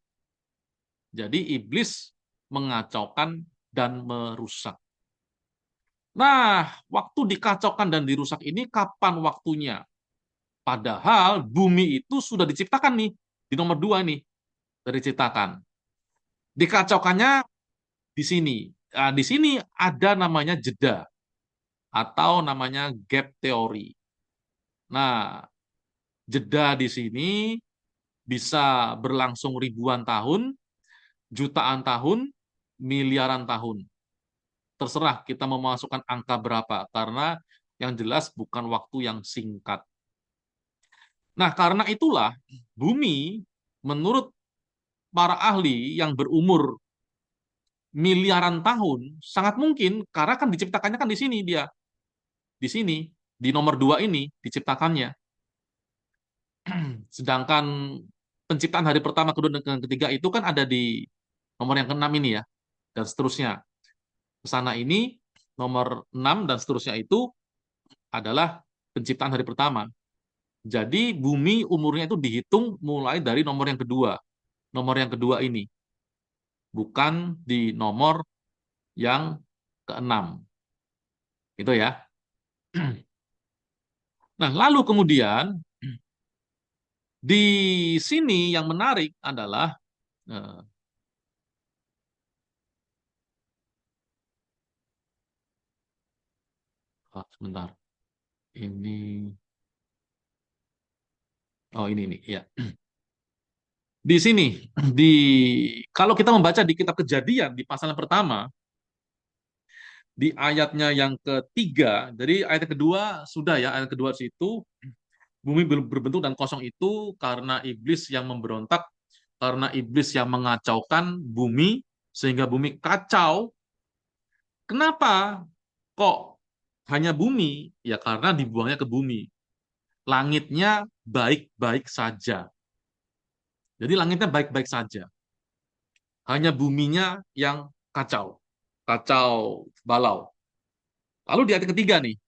Jadi iblis mengacaukan dan merusak. Nah, waktu dikacaukan dan dirusak ini kapan waktunya? Padahal bumi itu sudah diciptakan nih, di nomor 2 nih, dari diciptakan. Dikacaukannya di sini. Nah, di sini ada namanya jeda, atau namanya gap teori. Nah, jeda di sini bisa berlangsung ribuan tahun, jutaan tahun, miliaran tahun. Terserah kita memasukkan angka berapa, karena yang jelas bukan waktu yang singkat. Nah, karena itulah bumi menurut para ahli yang berumur miliaran tahun sangat mungkin karena kan diciptakannya kan di sini dia. Di sini di nomor 2 ini diciptakannya. Sedangkan penciptaan hari pertama, kedua dan ketiga itu kan ada di nomor yang ke-6 ini ya, dan seterusnya. Ke sana ini nomor 6 dan seterusnya itu adalah penciptaan hari pertama. Jadi bumi umurnya itu dihitung mulai dari nomor yang kedua. Nomor yang kedua ini. Bukan di nomor yang ke-6. Itu ya. Nah, lalu kemudian di sini yang menarik adalah sebentar. Ini ini ya. Di sini kalau kita membaca di kitab Kejadian di pasal yang pertama, di ayatnya yang ketiga, jadi ayat kedua sudah ya, ayat kedua situ bumi belum berbentuk dan kosong itu karena iblis yang memberontak, karena iblis yang mengacaukan bumi sehingga bumi kacau. Kenapa kok hanya bumi? Ya karena dibuangnya ke bumi. Langitnya baik-baik saja. Jadi langitnya baik-baik saja. Hanya buminya yang kacau. Kacau balau. Lalu di ayat ketiga nih,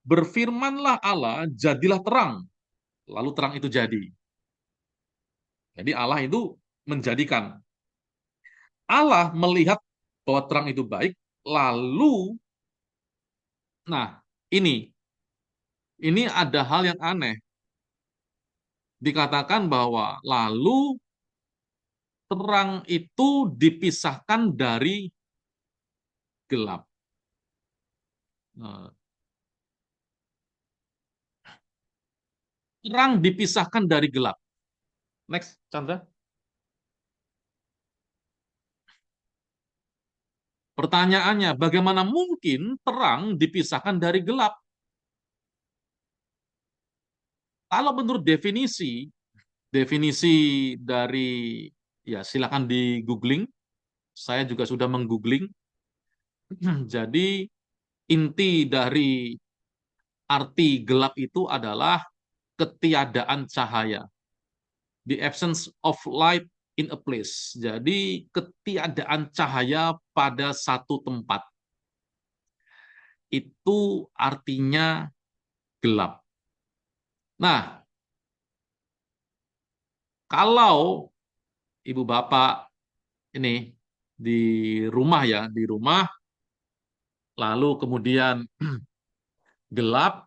berfirmanlah Allah, jadilah terang. Lalu terang itu jadi. Jadi Allah itu menjadikan. Allah melihat bahwa terang itu baik, lalu, nah ini ada hal yang aneh. Dikatakan bahwa lalu terang itu dipisahkan dari gelap. Nah, terang dipisahkan dari gelap. Next, Chandra. Pertanyaannya, bagaimana mungkin terang dipisahkan dari gelap? Kalau menurut definisi dari, ya silakan di googling, saya juga sudah menggoogling. Jadi inti dari arti gelap itu adalah ketiadaan cahaya. The absence of light in a place. Jadi ketiadaan cahaya pada satu tempat. Itu artinya gelap. Nah, kalau ibu bapak ini di rumah ya, di rumah, lalu kemudian gelap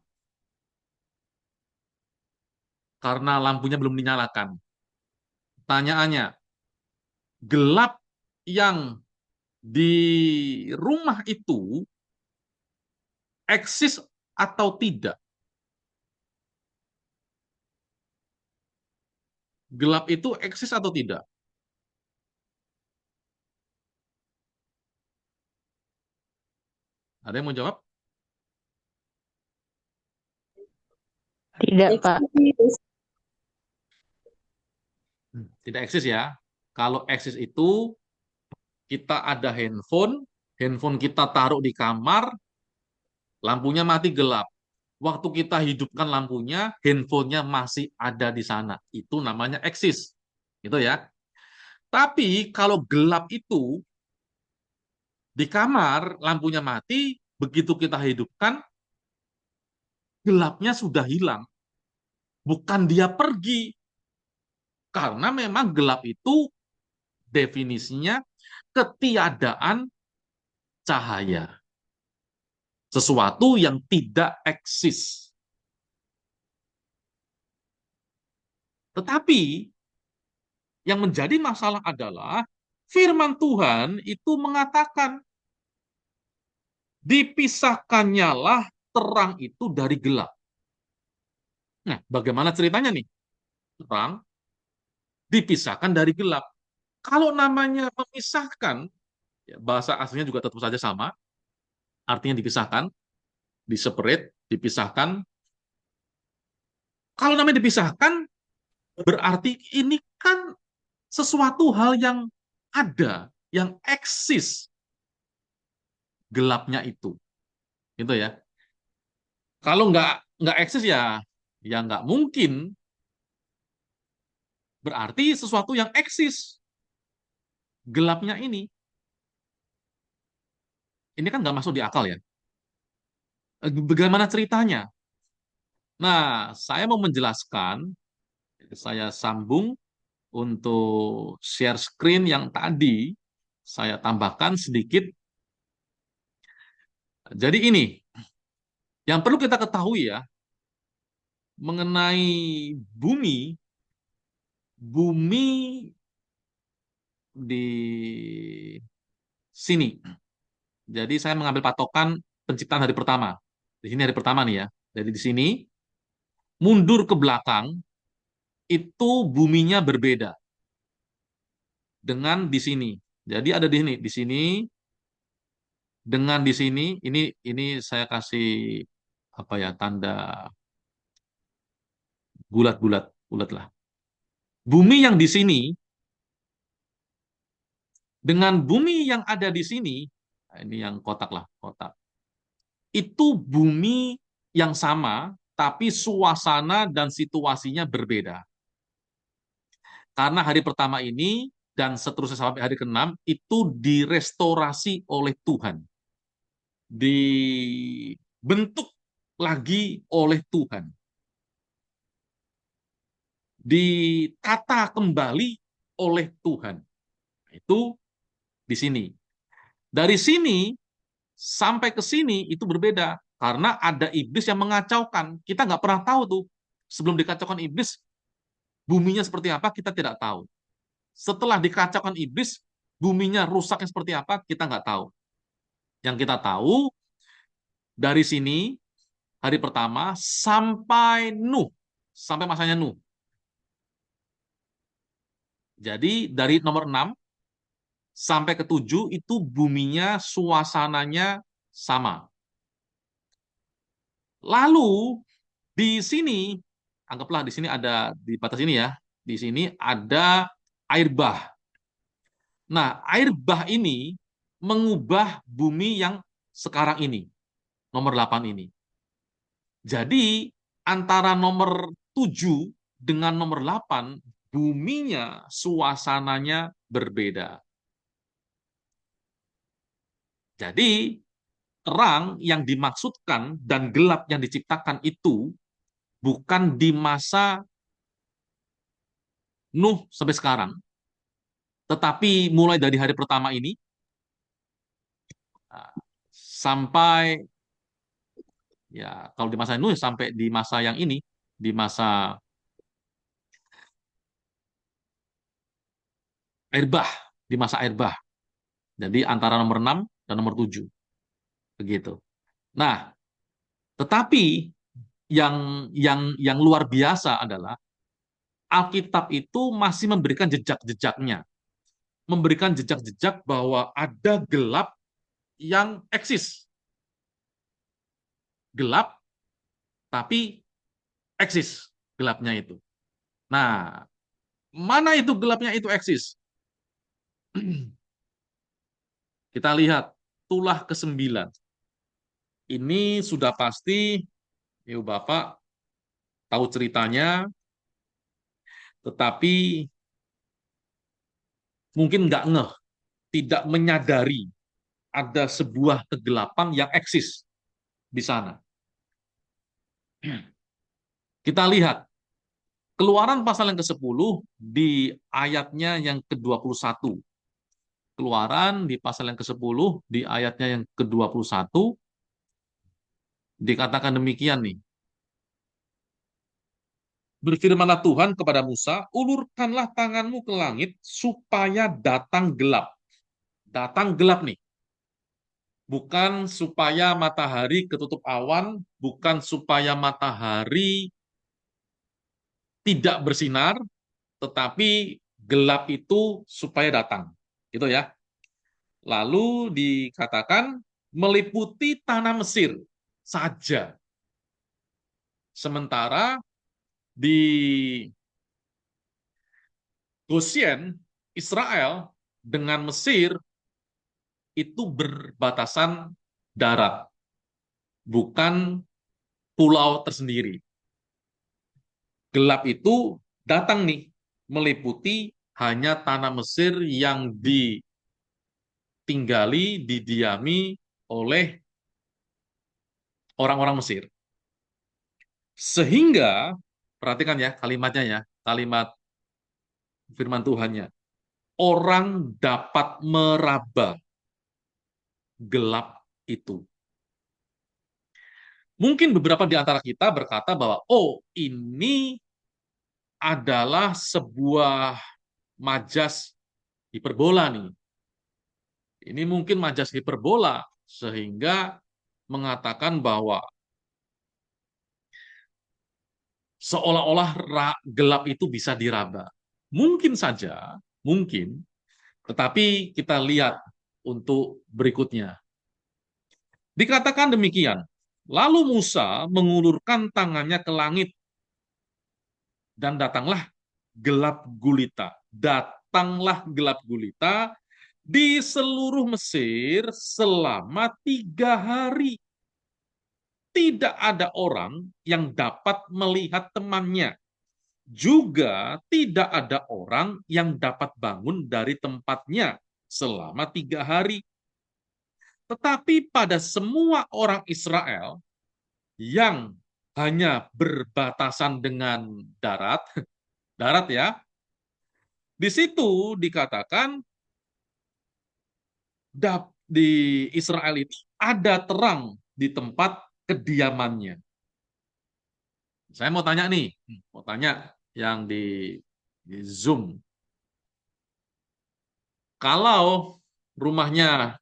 karena lampunya belum dinyalakan. Pertanyaannya, gelap yang di rumah itu eksis atau tidak? Gelap itu eksis atau tidak? Ada yang mau jawab? Tidak, Pak. Tidak eksis ya. Kalau eksis itu kita ada handphone kita taruh di kamar, lampunya mati gelap. Waktu kita hidupkan lampunya, handphonenya masih ada di sana. Itu namanya eksis. Gitu ya. Tapi kalau gelap itu di kamar, lampunya mati, begitu kita hidupkan, gelapnya sudah hilang. Bukan dia pergi. Karena memang gelap itu definisinya ketiadaan cahaya. Sesuatu yang tidak eksis. Tetapi yang menjadi masalah adalah firman Tuhan itu mengatakan dipisahkannyalah terang itu dari gelap. Nah, bagaimana ceritanya nih? Terang dipisahkan dari gelap. Kalau namanya memisahkan, ya, bahasa aslinya juga tetap saja sama, artinya dipisahkan, di-separate, dipisahkan. Kalau namanya dipisahkan, berarti ini kan sesuatu hal yang ada, yang eksis gelapnya itu. Gitu ya. Kalau nggak eksis ya nggak mungkin. Berarti sesuatu yang eksis gelapnya ini. Ini kan nggak masuk di akal ya. Bagaimana ceritanya? Nah, saya mau menjelaskan, saya sambung untuk share screen yang tadi, saya tambahkan sedikit. Jadi ini, yang perlu kita ketahui ya, mengenai bumi di sini. Jadi saya mengambil patokan penciptaan hari pertama. Di sini hari pertama nih ya. Jadi di sini, mundur ke belakang, itu buminya berbeda dengan di sini. Jadi ada di sini dengan di sini. Ini saya kasih apa ya, tanda bulat-bulat, bulat lah. Bumi yang di sini dengan bumi yang ada di sini, nah ini yang kotak lah, kotak. Itu bumi yang sama, tapi suasana dan situasinya berbeda. Karena hari pertama ini dan seterusnya sampai hari ke-6 itu direstorasi oleh Tuhan. Dibentuk lagi oleh Tuhan. Ditata kembali oleh Tuhan. Itu di sini. Dari sini sampai ke sini itu berbeda. Karena ada iblis yang mengacaukan. Kita nggak pernah tahu tuh. Sebelum dikacaukan iblis, buminya seperti apa, kita tidak tahu. Setelah dikacaukan iblis, buminya rusaknya seperti apa, kita nggak tahu. Yang kita tahu, dari sini, hari pertama, sampai Nuh. sampai masanya Nuh. Jadi dari nomor 6 sampai ke 7 itu buminya, suasananya sama. Lalu di sini, anggaplah di sini ada, di batas ini ya, di sini ada air bah. Nah, air bah ini mengubah bumi yang sekarang ini, nomor 8 ini. Jadi, antara nomor 7 dengan nomor 8, buminya, suasananya berbeda. Jadi, terang yang dimaksudkan dan gelap yang diciptakan itu bukan di masa Nuh sampai sekarang, tetapi mulai dari hari pertama ini sampai, ya kalau di masa Nuh sampai di masa yang ini, di masa air bah, di masa air bah. Jadi antara nomor 6 dan nomor 7. Begitu. Nah, tetapi yang luar biasa adalah Alkitab itu masih memberikan jejak-jejaknya. Memberikan jejak-jejak bahwa ada gelap yang eksis. Gelap, tapi eksis gelapnya itu. Nah, mana itu gelapnya itu eksis? Kita lihat tulah ke-9. Ini sudah pasti, Ibu Bapak tahu ceritanya, tetapi mungkin nggak ngeh, tidak menyadari ada sebuah kegelapan yang eksis di sana. Kita lihat Keluaran pasal yang ke-10 di ayatnya yang ke-21. Keluaran di pasal yang ke-10 di ayatnya yang ke-21 dikatakan demikian nih. Berfirmanlah Tuhan kepada Musa, ulurkanlah tanganmu ke langit supaya datang gelap. Datang gelap nih. Bukan supaya matahari ketutup awan, bukan supaya matahari tidak bersinar, tetapi gelap itu supaya datang. Gitu ya. Lalu dikatakan meliputi tanah Mesir saja. Sementara di Goshen, Israel dengan Mesir itu berbatasan darat, bukan pulau tersendiri. Gelap itu datang nih, meliputi hanya tanah Mesir yang ditinggali, didiami oleh orang-orang Mesir. Sehingga, perhatikan ya kalimatnya ya, kalimat firman Tuhannya. Orang dapat meraba gelap itu. Mungkin beberapa di antara kita berkata bahwa, oh ini adalah sebuah majas hiperbola nih. Ini mungkin majas hiperbola, sehingga mengatakan bahwa seolah-olah gelap itu bisa diraba. Mungkin saja, mungkin, tetapi kita lihat untuk berikutnya. Dikatakan demikian, lalu Musa mengulurkan tangannya ke langit, dan datanglah gelap gulita. Datanglah gelap gulita di seluruh Mesir selama 3 hari. Tidak ada orang yang dapat melihat temannya. Juga tidak ada orang yang dapat bangun dari tempatnya selama 3 hari. Tetapi pada semua orang Israel yang hanya berbatasan dengan darat, darat ya, di situ dikatakan di Israel itu ada terang di tempat kediamannya. Saya mau tanya nih, mau tanya yang di Zoom. Kalau rumahnya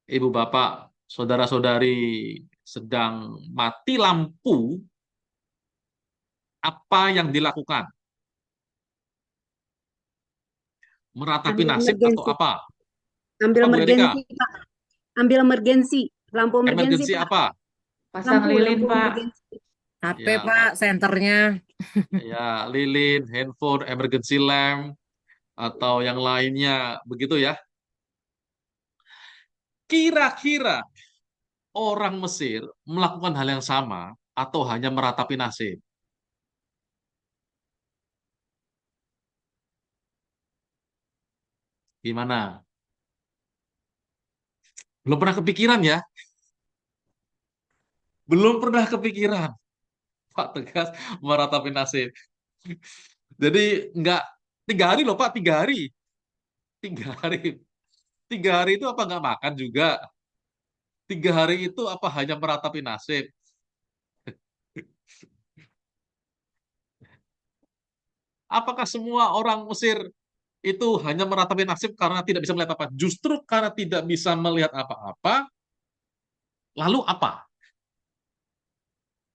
ibu bapak, saudara-saudari sedang mati lampu, Apa yang dilakukan? Meratapi Ambil nasib atau emergensi, apa? ambil Apa Bu Erika? emergensi, Pak. Ambil emergensi, lampu emergensi, Emergensi Pak. apa? Pasang lilin, Lampu Pak. emergensi. HP Ya, Pak, senternya. ya, lilin, handphone, emergency lamp, atau yang lainnya, begitu ya. Kira-kira orang Mesir melakukan hal yang sama atau hanya meratapi nasib? Gimana? Belum pernah kepikiran ya? Belum pernah kepikiran, Pak Tegas meratapi nasib. Jadi nggak 3 hari loh Pak, 3 hari. 3 hari. 3 hari itu apa nggak makan juga? 3 hari itu apa hanya meratapi nasib? Apakah semua orang Mesir itu hanya meratapi nasib karena tidak bisa melihat apa? Justru karena tidak bisa melihat apa-apa, lalu apa?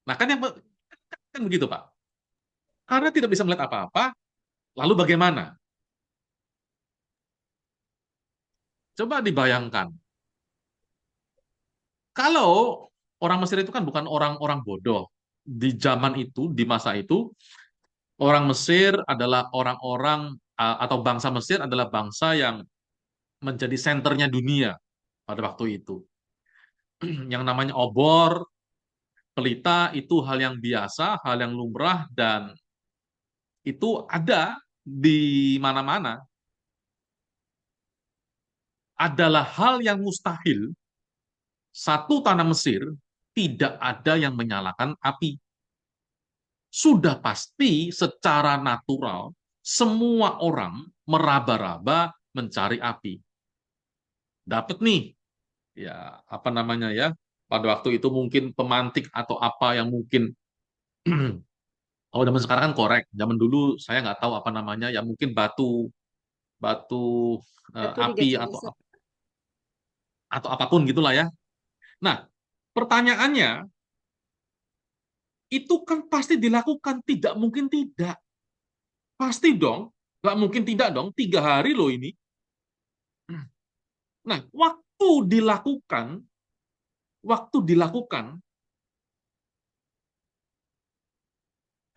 Nah kan begitu Pak. Karena tidak bisa melihat apa-apa, lalu bagaimana? Coba dibayangkan. Kalau orang Mesir itu kan bukan orang-orang bodoh. Di zaman itu, di masa itu, orang Mesir adalah orang-orang atau bangsa Mesir adalah bangsa yang menjadi senternya dunia pada waktu itu. Yang namanya obor, pelita itu hal yang biasa, hal yang lumrah, dan itu ada di mana-mana. Adalah hal yang mustahil satu tanah Mesir tidak ada yang menyalakan api. Sudah pasti secara natural semua orang meraba-raba mencari api. Dapat nih, ya apa namanya ya, pada waktu itu mungkin pemantik atau apa yang mungkin kalau zaman sekarang kan korek, zaman dulu saya nggak tahu apa namanya, ya mungkin batu batu Satu api digasa-gasa. atau apapun gitulah ya. Nah, pertanyaannya itu kan pasti dilakukan, tidak mungkin tidak. Pasti dong, nggak mungkin tidak dong, 3 hari loh ini. Nah, waktu dilakukan,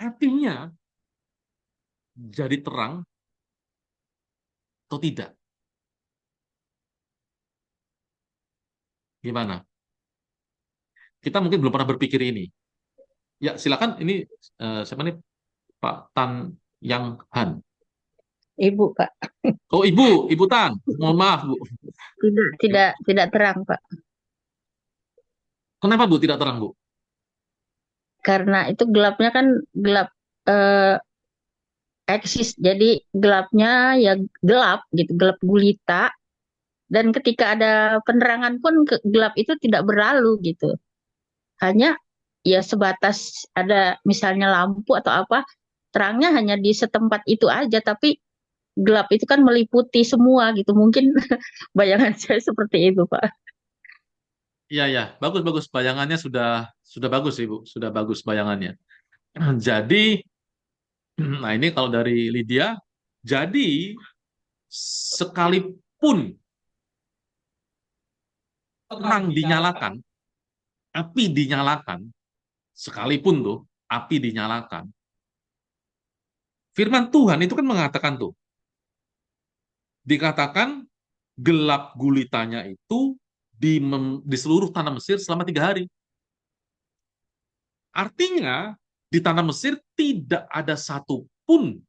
artinya jadi terang atau tidak? Gimana? Kita mungkin belum pernah berpikir ini. Ya, silakan. Ini siapa nih? Pak Tan Yang Han. Ibu, Pak. Oh, Ibu Tan. Mohon maaf, Bu. Tidak terang, Pak. Kenapa, Bu, tidak terang, Bu? Karena itu gelapnya kan gelap eh, eksis. Jadi gelapnya ya gelap gitu, gelap gulita. Dan ketika ada penerangan pun gelap itu tidak berlalu gitu. Hanya ya sebatas ada misalnya lampu atau apa, terangnya hanya di setempat itu aja, tapi gelap itu kan meliputi semua gitu. Mungkin bayangan saya seperti itu, Pak. Iya, ya. Bagus. Bayangannya sudah bagus, Ibu. Sudah bagus bayangannya. Jadi, nah ini kalau dari Lydia, jadi sekalipun terang dinyalakan, api dinyalakan, sekalipun tuh api dinyalakan, firman Tuhan itu kan mengatakan tuh, dikatakan gelap gulitanya itu di seluruh tanah Mesir selama 3 hari. Artinya di tanah Mesir tidak ada satupun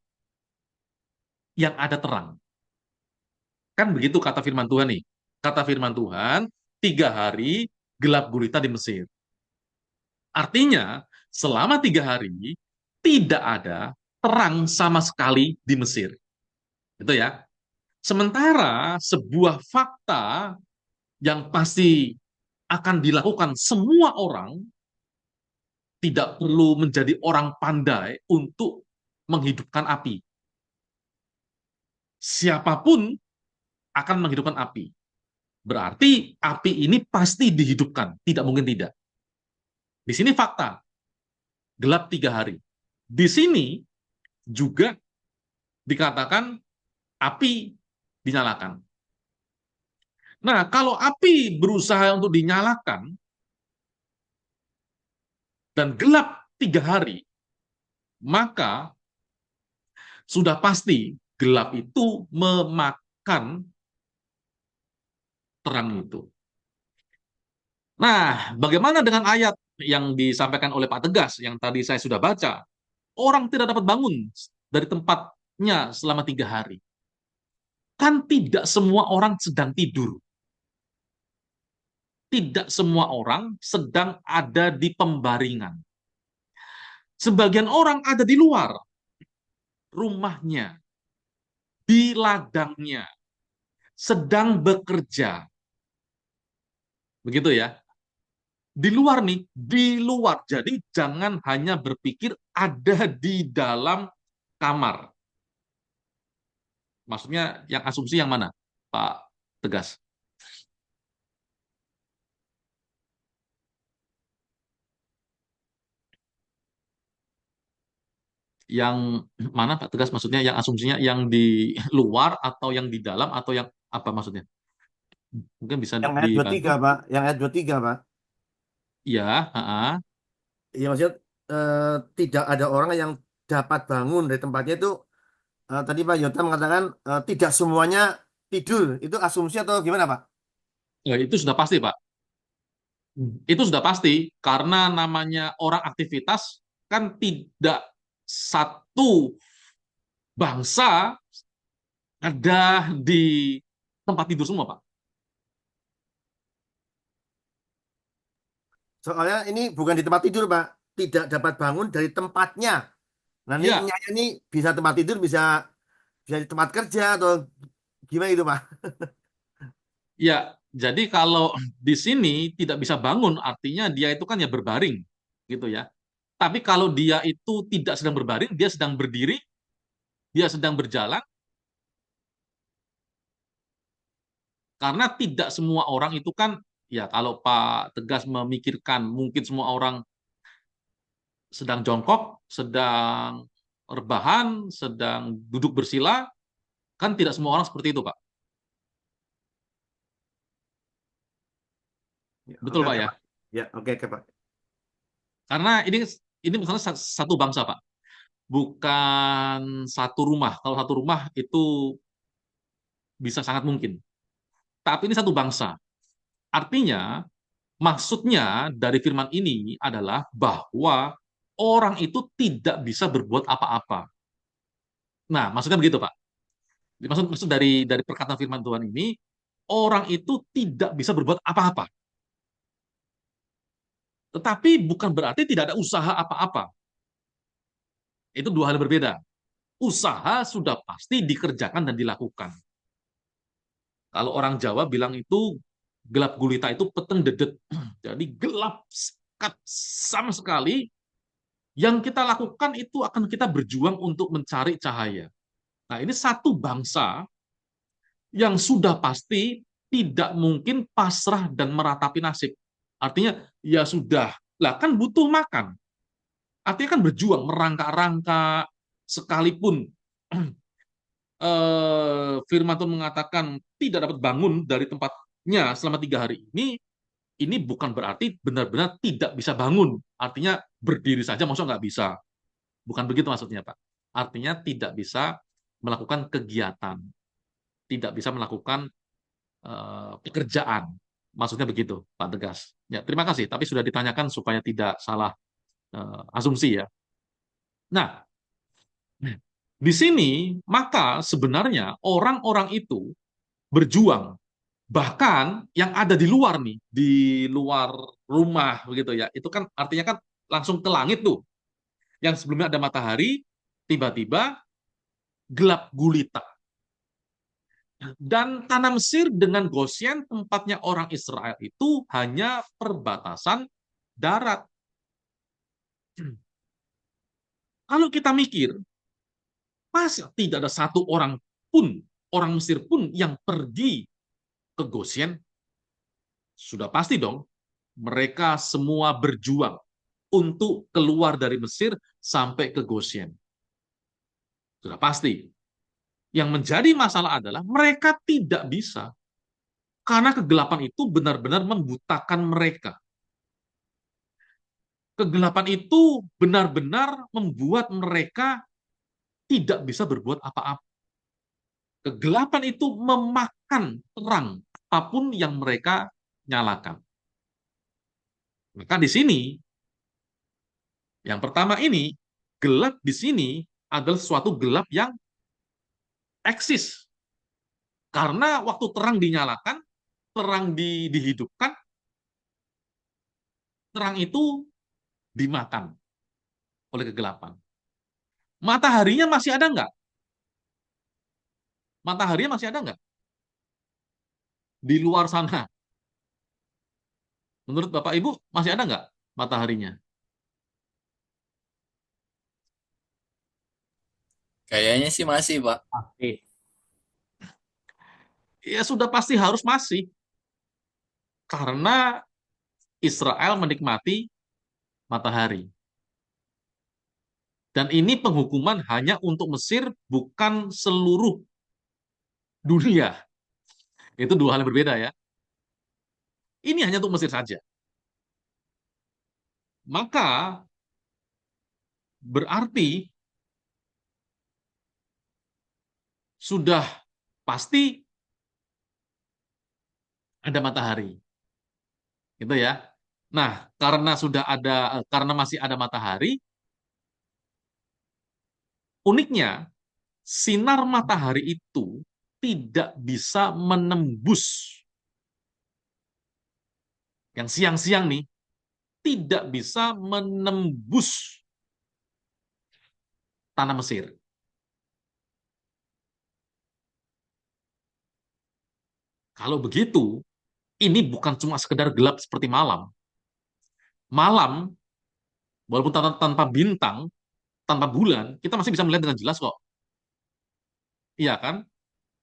yang ada terang. Kan begitu kata firman Tuhan nih. Kata firman Tuhan, 3 hari gelap gulita di Mesir. Artinya selama 3 hari tidak ada terang sama sekali di Mesir. Itu ya. Sementara sebuah fakta yang pasti akan dilakukan semua orang, tidak perlu menjadi orang pandai untuk menghidupkan api. Siapapun akan menghidupkan api. Berarti api ini pasti dihidupkan, tidak mungkin tidak. Di sini fakta, gelap 3 hari. Di sini juga dikatakan api dinyalakan. Nah, kalau api berusaha untuk dinyalakan dan gelap 3 hari, maka sudah pasti gelap itu memakan terang itu. Nah, bagaimana dengan ayat yang disampaikan oleh Pak Tegas yang tadi saya sudah baca? Orang tidak dapat bangun dari tempatnya selama 3 hari. Kan tidak semua orang sedang tidur. Tidak semua orang sedang ada di pembaringan. Sebagian orang ada di luar rumahnya, di ladangnya, sedang bekerja. Begitu ya. Di luar nih, di luar. Jadi jangan hanya berpikir ada di dalam kamar. Maksudnya yang asumsi yang mana, Pak Tegas? Yang mana Pak Tegas? Maksudnya yang asumsinya yang di luar atau yang di dalam atau yang apa maksudnya? Mungkin bisa Yang ayat 23, dibantu. Pak. Yang ayat 23, Pak. Iya, Iya, maksudnya tidak ada orang yang dapat bangun dari tempatnya itu. Tadi Pak Yota mengatakan tidak semuanya tidur. Itu asumsi atau gimana, Pak? ya, itu sudah pasti Pak. Itu sudah pasti karena namanya orang aktivitas kan tidak satu bangsa ada di tempat tidur semua, Pak. Soalnya ini bukan di tempat tidur, Pak. Tidak dapat bangun dari tempatnya. Nah, ini Ya, ini bisa tempat tidur, bisa bisa di tempat kerja atau gimana itu, Pak? ya. Jadi kalau di sini tidak bisa bangun, artinya dia itu kan ya berbaring, gitu ya. Tapi kalau dia itu tidak sedang berbaring, dia sedang berdiri, dia sedang berjalan, karena tidak semua orang itu kan, ya kalau Pak Tegas memikirkan mungkin semua orang sedang jongkok, sedang rebahan, sedang duduk bersila, kan tidak semua orang seperti itu, Pak. Ya, Betul, oke, Pak oke, ya? Pak. Ya, oke, Pak. Karena ini misalnya satu bangsa, Pak. Bukan satu rumah. Kalau satu rumah itu bisa sangat mungkin. Tapi ini satu bangsa. Artinya, maksudnya dari firman ini adalah bahwa orang itu tidak bisa berbuat apa-apa. Nah, maksudnya begitu, Pak. Maksud dari perkataan firman Tuhan ini, orang itu tidak bisa berbuat apa-apa. Tetapi bukan berarti tidak ada usaha apa-apa. Itu dua hal berbeda. Usaha sudah pasti dikerjakan dan dilakukan. Kalau orang Jawa bilang itu gelap gulita itu peteng dedet. Jadi gelap sekat sama sekali. Yang kita lakukan itu akan kita berjuang untuk mencari cahaya. Nah, ini satu bangsa yang sudah pasti tidak mungkin pasrah dan meratapi nasib. Artinya, ya sudah, lah kan butuh makan. Artinya kan berjuang, merangkak-rangkak, sekalipun firman Tuhan mengatakan tidak dapat bangun dari tempatnya selama 3 hari ini bukan berarti benar-benar tidak bisa bangun. Artinya berdiri saja, maksudnya nggak bisa. Bukan begitu maksudnya, Pak. Artinya tidak bisa melakukan kegiatan, tidak bisa melakukan pekerjaan. Maksudnya begitu, Pak Tegas. Ya, terima kasih. Tapi sudah ditanyakan supaya tidak salah asumsi ya. Nah, di sini maka sebenarnya orang-orang itu berjuang, bahkan yang ada di luar nih, di luar rumah begitu ya. Itu kan artinya kan langsung ke langit tuh. Yang sebelumnya ada matahari, tiba-tiba gelap gulita. Dan tanah Mesir dengan Gosyen, tempatnya orang Israel itu hanya perbatasan darat. Kalau kita mikir, masa tidak ada satu orang pun, orang Mesir pun yang pergi ke Gosyen? Sudah pasti dong, mereka semua berjuang untuk keluar dari Mesir sampai ke Goshen. Sudah pasti. Yang menjadi masalah adalah mereka tidak bisa. Karena kegelapan itu benar-benar membutakan mereka. Kegelapan itu benar-benar membuat mereka tidak bisa berbuat apa-apa. Kegelapan itu memakan terang apapun yang mereka nyalakan. Maka di sini, yang pertama ini, gelap di sini adalah suatu gelap yang eksis. Karena waktu terang dinyalakan, terang dihidupkan, terang itu dimakan oleh kegelapan. Mataharinya masih ada nggak? Mataharinya masih ada nggak? Di luar sana. Menurut Bapak Ibu, masih ada nggak mataharinya? Kayaknya sih masih, Pak. Oke. Ya sudah pasti harus masih. Karena Israel menikmati matahari. Dan ini penghukuman hanya untuk Mesir, bukan seluruh dunia. Itu dua hal yang berbeda ya. Ini hanya untuk Mesir saja. Maka berarti sudah pasti ada matahari. Gitu ya. Nah, karena masih ada matahari, uniknya sinar matahari itu tidak bisa menembus yang siang-siang nih, tidak bisa menembus tanah Mesir. Kalau begitu, ini bukan cuma sekedar gelap seperti malam. Malam, walaupun tanpa bintang, tanpa bulan, kita masih bisa melihat dengan jelas kok. Iya kan?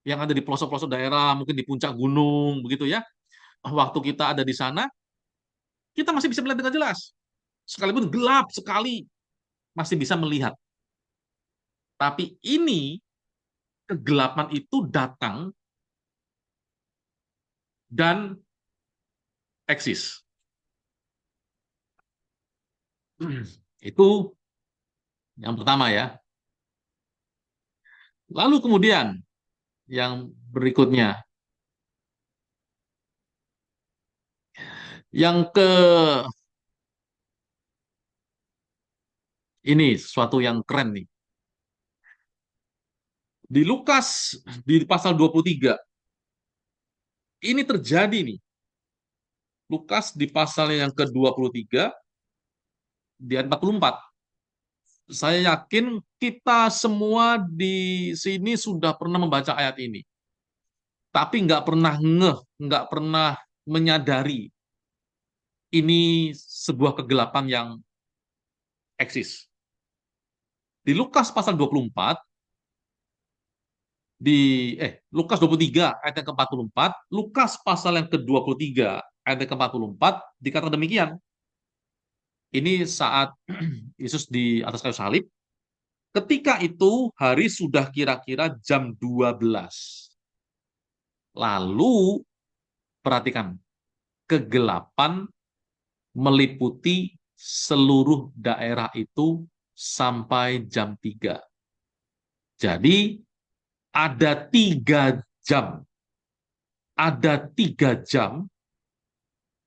Yang ada di pelosok-pelosok daerah, mungkin di puncak gunung, begitu ya. Waktu kita ada di sana, kita masih bisa melihat dengan jelas. Sekalipun gelap sekali, masih bisa melihat. Tapi ini, kegelapan itu datang dan eksis. Itu yang pertama ya. Lalu kemudian, yang berikutnya. Yang ke ini sesuatu yang keren nih. Di Lukas di pasal 23 ini terjadi nih. Lukas di pasal yang ke-23 di ayat 44. Saya yakin kita semua di sini sudah pernah membaca ayat ini. Tapi nggak pernah menyadari ini sebuah kegelapan yang eksis. Di Lukas pasal 24 Lukas 23 ayat yang ke-44, Lukas pasal yang ke-23 ayat yang ke-44 dikatakan demikian. Ini saat Yesus di atas kayu salib. Ketika itu hari sudah kira-kira jam 12. Lalu perhatikan, kegelapan meliputi seluruh daerah itu sampai jam 3. Jadi ada 3 jam. Ada 3 jam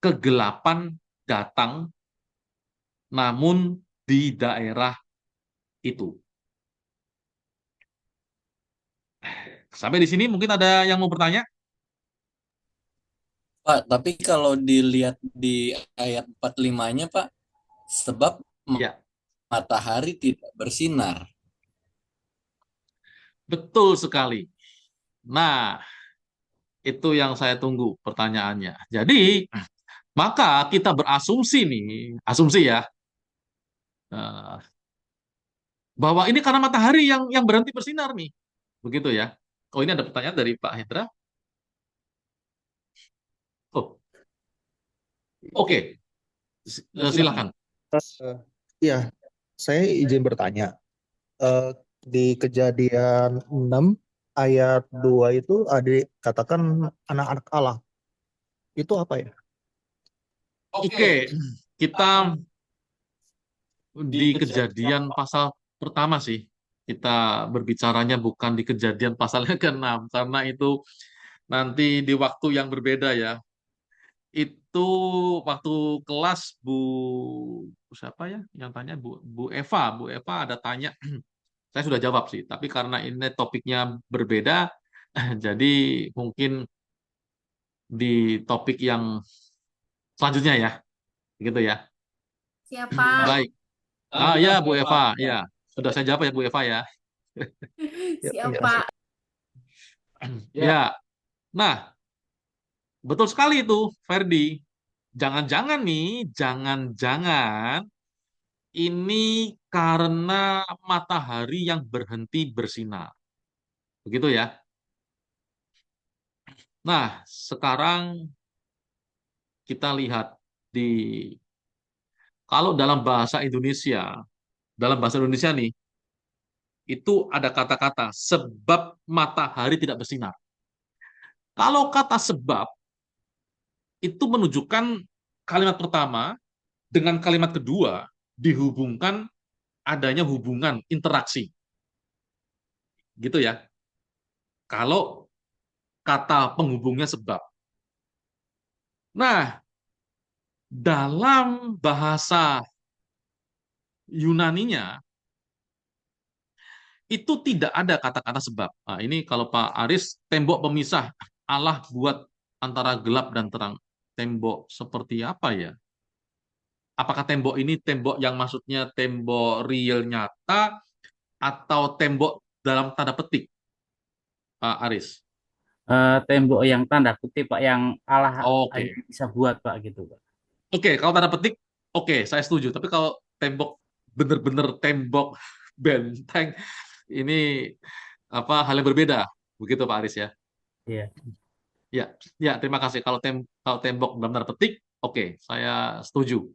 kegelapan datang, namun di daerah itu. Sampai di sini mungkin ada yang mau bertanya? Pak, tapi kalau dilihat di ayat 45-nya, Pak, sebab Ya, matahari tidak bersinar. betul sekali. Nah, itu yang saya tunggu pertanyaannya. Jadi, maka kita berasumsi nih, asumsi ya, eh, bahwa ini karena matahari yang berhenti bersinar nih. Begitu ya. Oh, ini ada pertanyaan dari Pak Hendra. Oh, oke. Silakan. Eh, Iya, saya izin bertanya. Eh, di Kejadian 6 ayat 2 itu ada katakan anak-anak Allah. Itu apa ya? Oke, kita di Kejadian pasal pertama sih. Kita berbicaranya bukan di Kejadian pasal yang ke-6 karena itu nanti di waktu yang berbeda ya. Itu waktu kelas Bu siapa ya yang tanya Bu Eva ada tanya. Saya sudah jawab sih, tapi karena ini topiknya berbeda, jadi mungkin di topik yang selanjutnya ya, gitu ya. Siapa? Baik. Ah ya Bu Eva, ya. Sudah saya jawab ya Bu Eva ya. Ya, terima Siapa? kasih. Ya. Nah, betul sekali itu, Ferdi. Jangan-jangan nih, jangan-jangan ini karena matahari yang berhenti bersinar. Begitu ya. Nah, sekarang kita lihat di kalau dalam bahasa Indonesia nih, itu ada kata-kata sebab matahari tidak bersinar. Kalau kata sebab itu menunjukkan kalimat pertama dengan kalimat kedua dihubungkan adanya hubungan interaksi. Gitu ya. Kalau kata penghubungnya sebab. Nah, dalam bahasa Yunaninya itu tidak ada kata-kata sebab. Nah, ini kalau Pak Aris, tembok pemisah Allah buat antara gelap dan terang. Tembok seperti apa ya? Apakah tembok ini tembok yang maksudnya tembok real nyata atau tembok dalam tanda petik, Pak Aris? Tembok yang tanda kutip Pak, yang Allah Oke. hanya bisa buat Pak gitu Pak. Oke, kalau tanda petik, oke, saya setuju. Tapi kalau tembok bener-bener tembok benteng, ini apa hal yang berbeda, begitu Pak Aris ya? Iya. Ya, ya, terima kasih. Kalau tembok dalam tanda petik, oke, saya setuju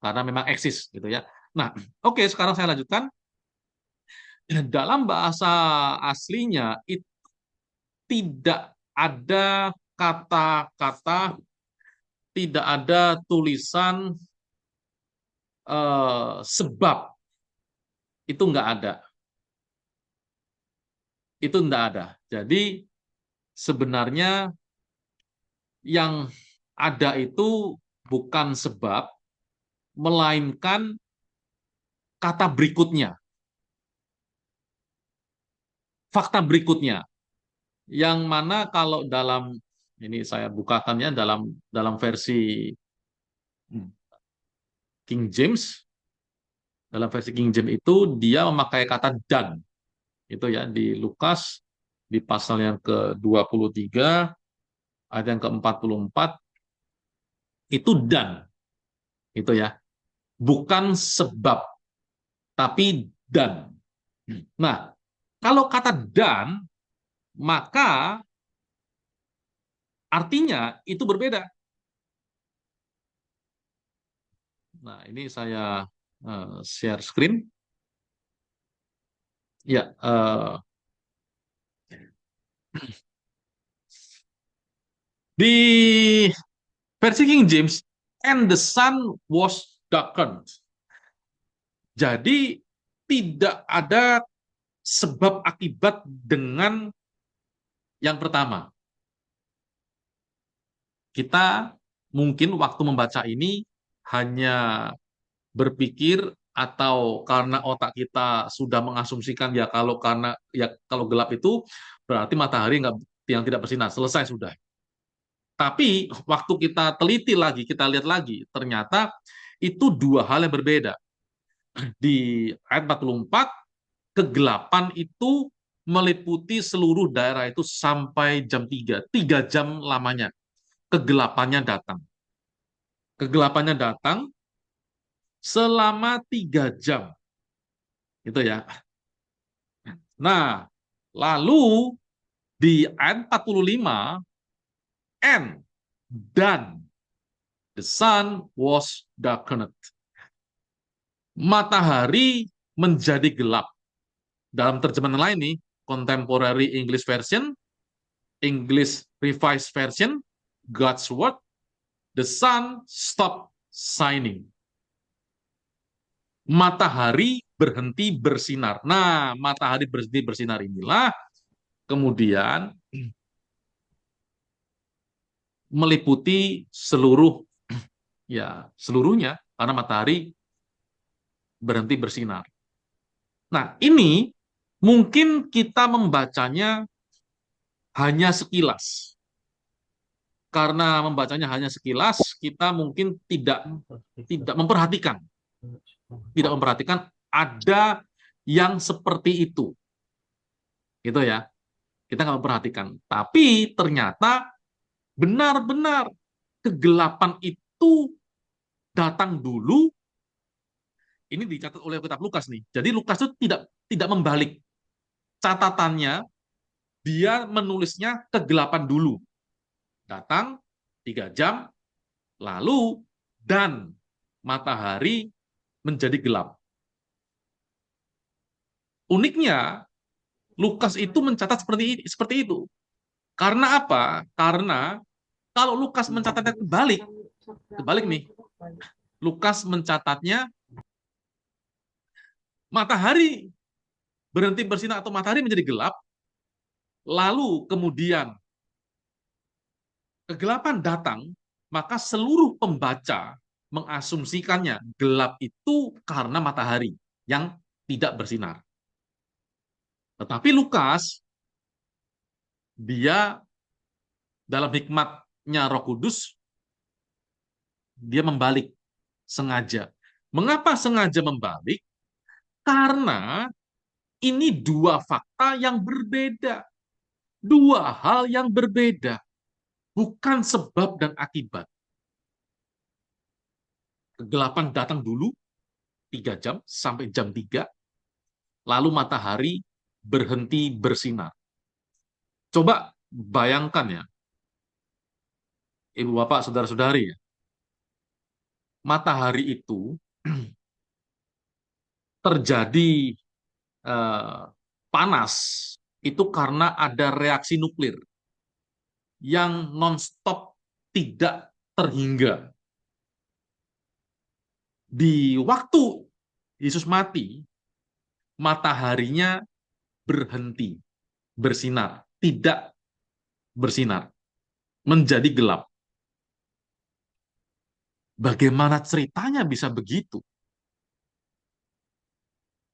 karena memang eksis gitu ya. Nah, oke, sekarang saya lanjutkan. Dalam bahasa aslinya itu tidak ada kata-kata, tidak ada tulisan sebab, itu nggak ada. Itu nggak ada. Jadi sebenarnya yang ada itu bukan sebab, melainkan kata berikutnya, fakta berikutnya, yang mana kalau dalam ini saya bukakannya dalam versi King James, dalam versi King James itu dia memakai kata dan, itu ya di Lukas di pasal yang ke-23 ayat yang ke-44 itu dan, itu ya, bukan sebab tapi dan. Nah, kalau kata dan, maka artinya itu berbeda. Nah, ini saya share screen. Ya, di versi King James, and the sun was darkened. Jadi tidak ada sebab akibat dengan yang pertama. Kita mungkin waktu membaca ini hanya berpikir atau karena otak kita sudah mengasumsikan ya kalau gelap itu berarti matahari yang tidak bersinar, selesai sudah. Tapi waktu kita teliti lagi, kita lihat lagi, ternyata itu dua hal yang berbeda. Di ayat 44, kegelapan itu meliputi seluruh daerah itu sampai jam 3. 3 jam lamanya. Kegelapannya datang. Kegelapannya datang selama 3 jam. Itu ya. Nah, lalu di ayat 45, dan the sun was darkened. matahari menjadi gelap. Dalam terjemahan lain nih, Contemporary English Version, English Revised Version, God's Word, the sun stopped shining. Matahari berhenti bersinar. Nah, matahari berhenti bersinar inilah kemudian meliputi seluruhnya karena matahari berhenti bersinar. Nah, ini mungkin kita membacanya hanya sekilas. Karena membacanya hanya sekilas, kita mungkin tidak memperhatikan ada yang seperti itu. Gitu ya. Kita nggak memperhatikan. Tapi ternyata benar-benar kegelapan itu datang dulu. Ini dicatat oleh kitab Lukas nih. Jadi Lukas itu tidak membalik catatannya, dia menulisnya kegelapan dulu. Datang 3 jam, lalu dan matahari menjadi gelap. Uniknya, Lukas itu mencatat seperti itu. Karena apa? Karena kalau Lukas mencatatnya kebalik nih. Lukas mencatatnya matahari berhenti bersinar atau matahari menjadi gelap, lalu kemudian kegelapan datang, maka seluruh pembaca mengasumsikannya gelap itu karena matahari yang tidak bersinar. Tetapi Lukas, dia dalam hikmatnya Roh Kudus, dia membalik sengaja. Mengapa sengaja membalik? Karena ini dua fakta yang berbeda. Dua hal yang berbeda. Bukan sebab dan akibat. Kegelapan datang dulu, 3 jam sampai jam 3, lalu matahari berhenti bersinar. Coba bayangkan ya, Ibu Bapak, Saudara-saudari ya, matahari itu terjadi panas itu karena ada reaksi nuklir yang non-stop tidak terhingga. Di waktu Yesus mati, mataharinya berhenti bersinar, tidak bersinar, menjadi gelap. Bagaimana ceritanya bisa begitu?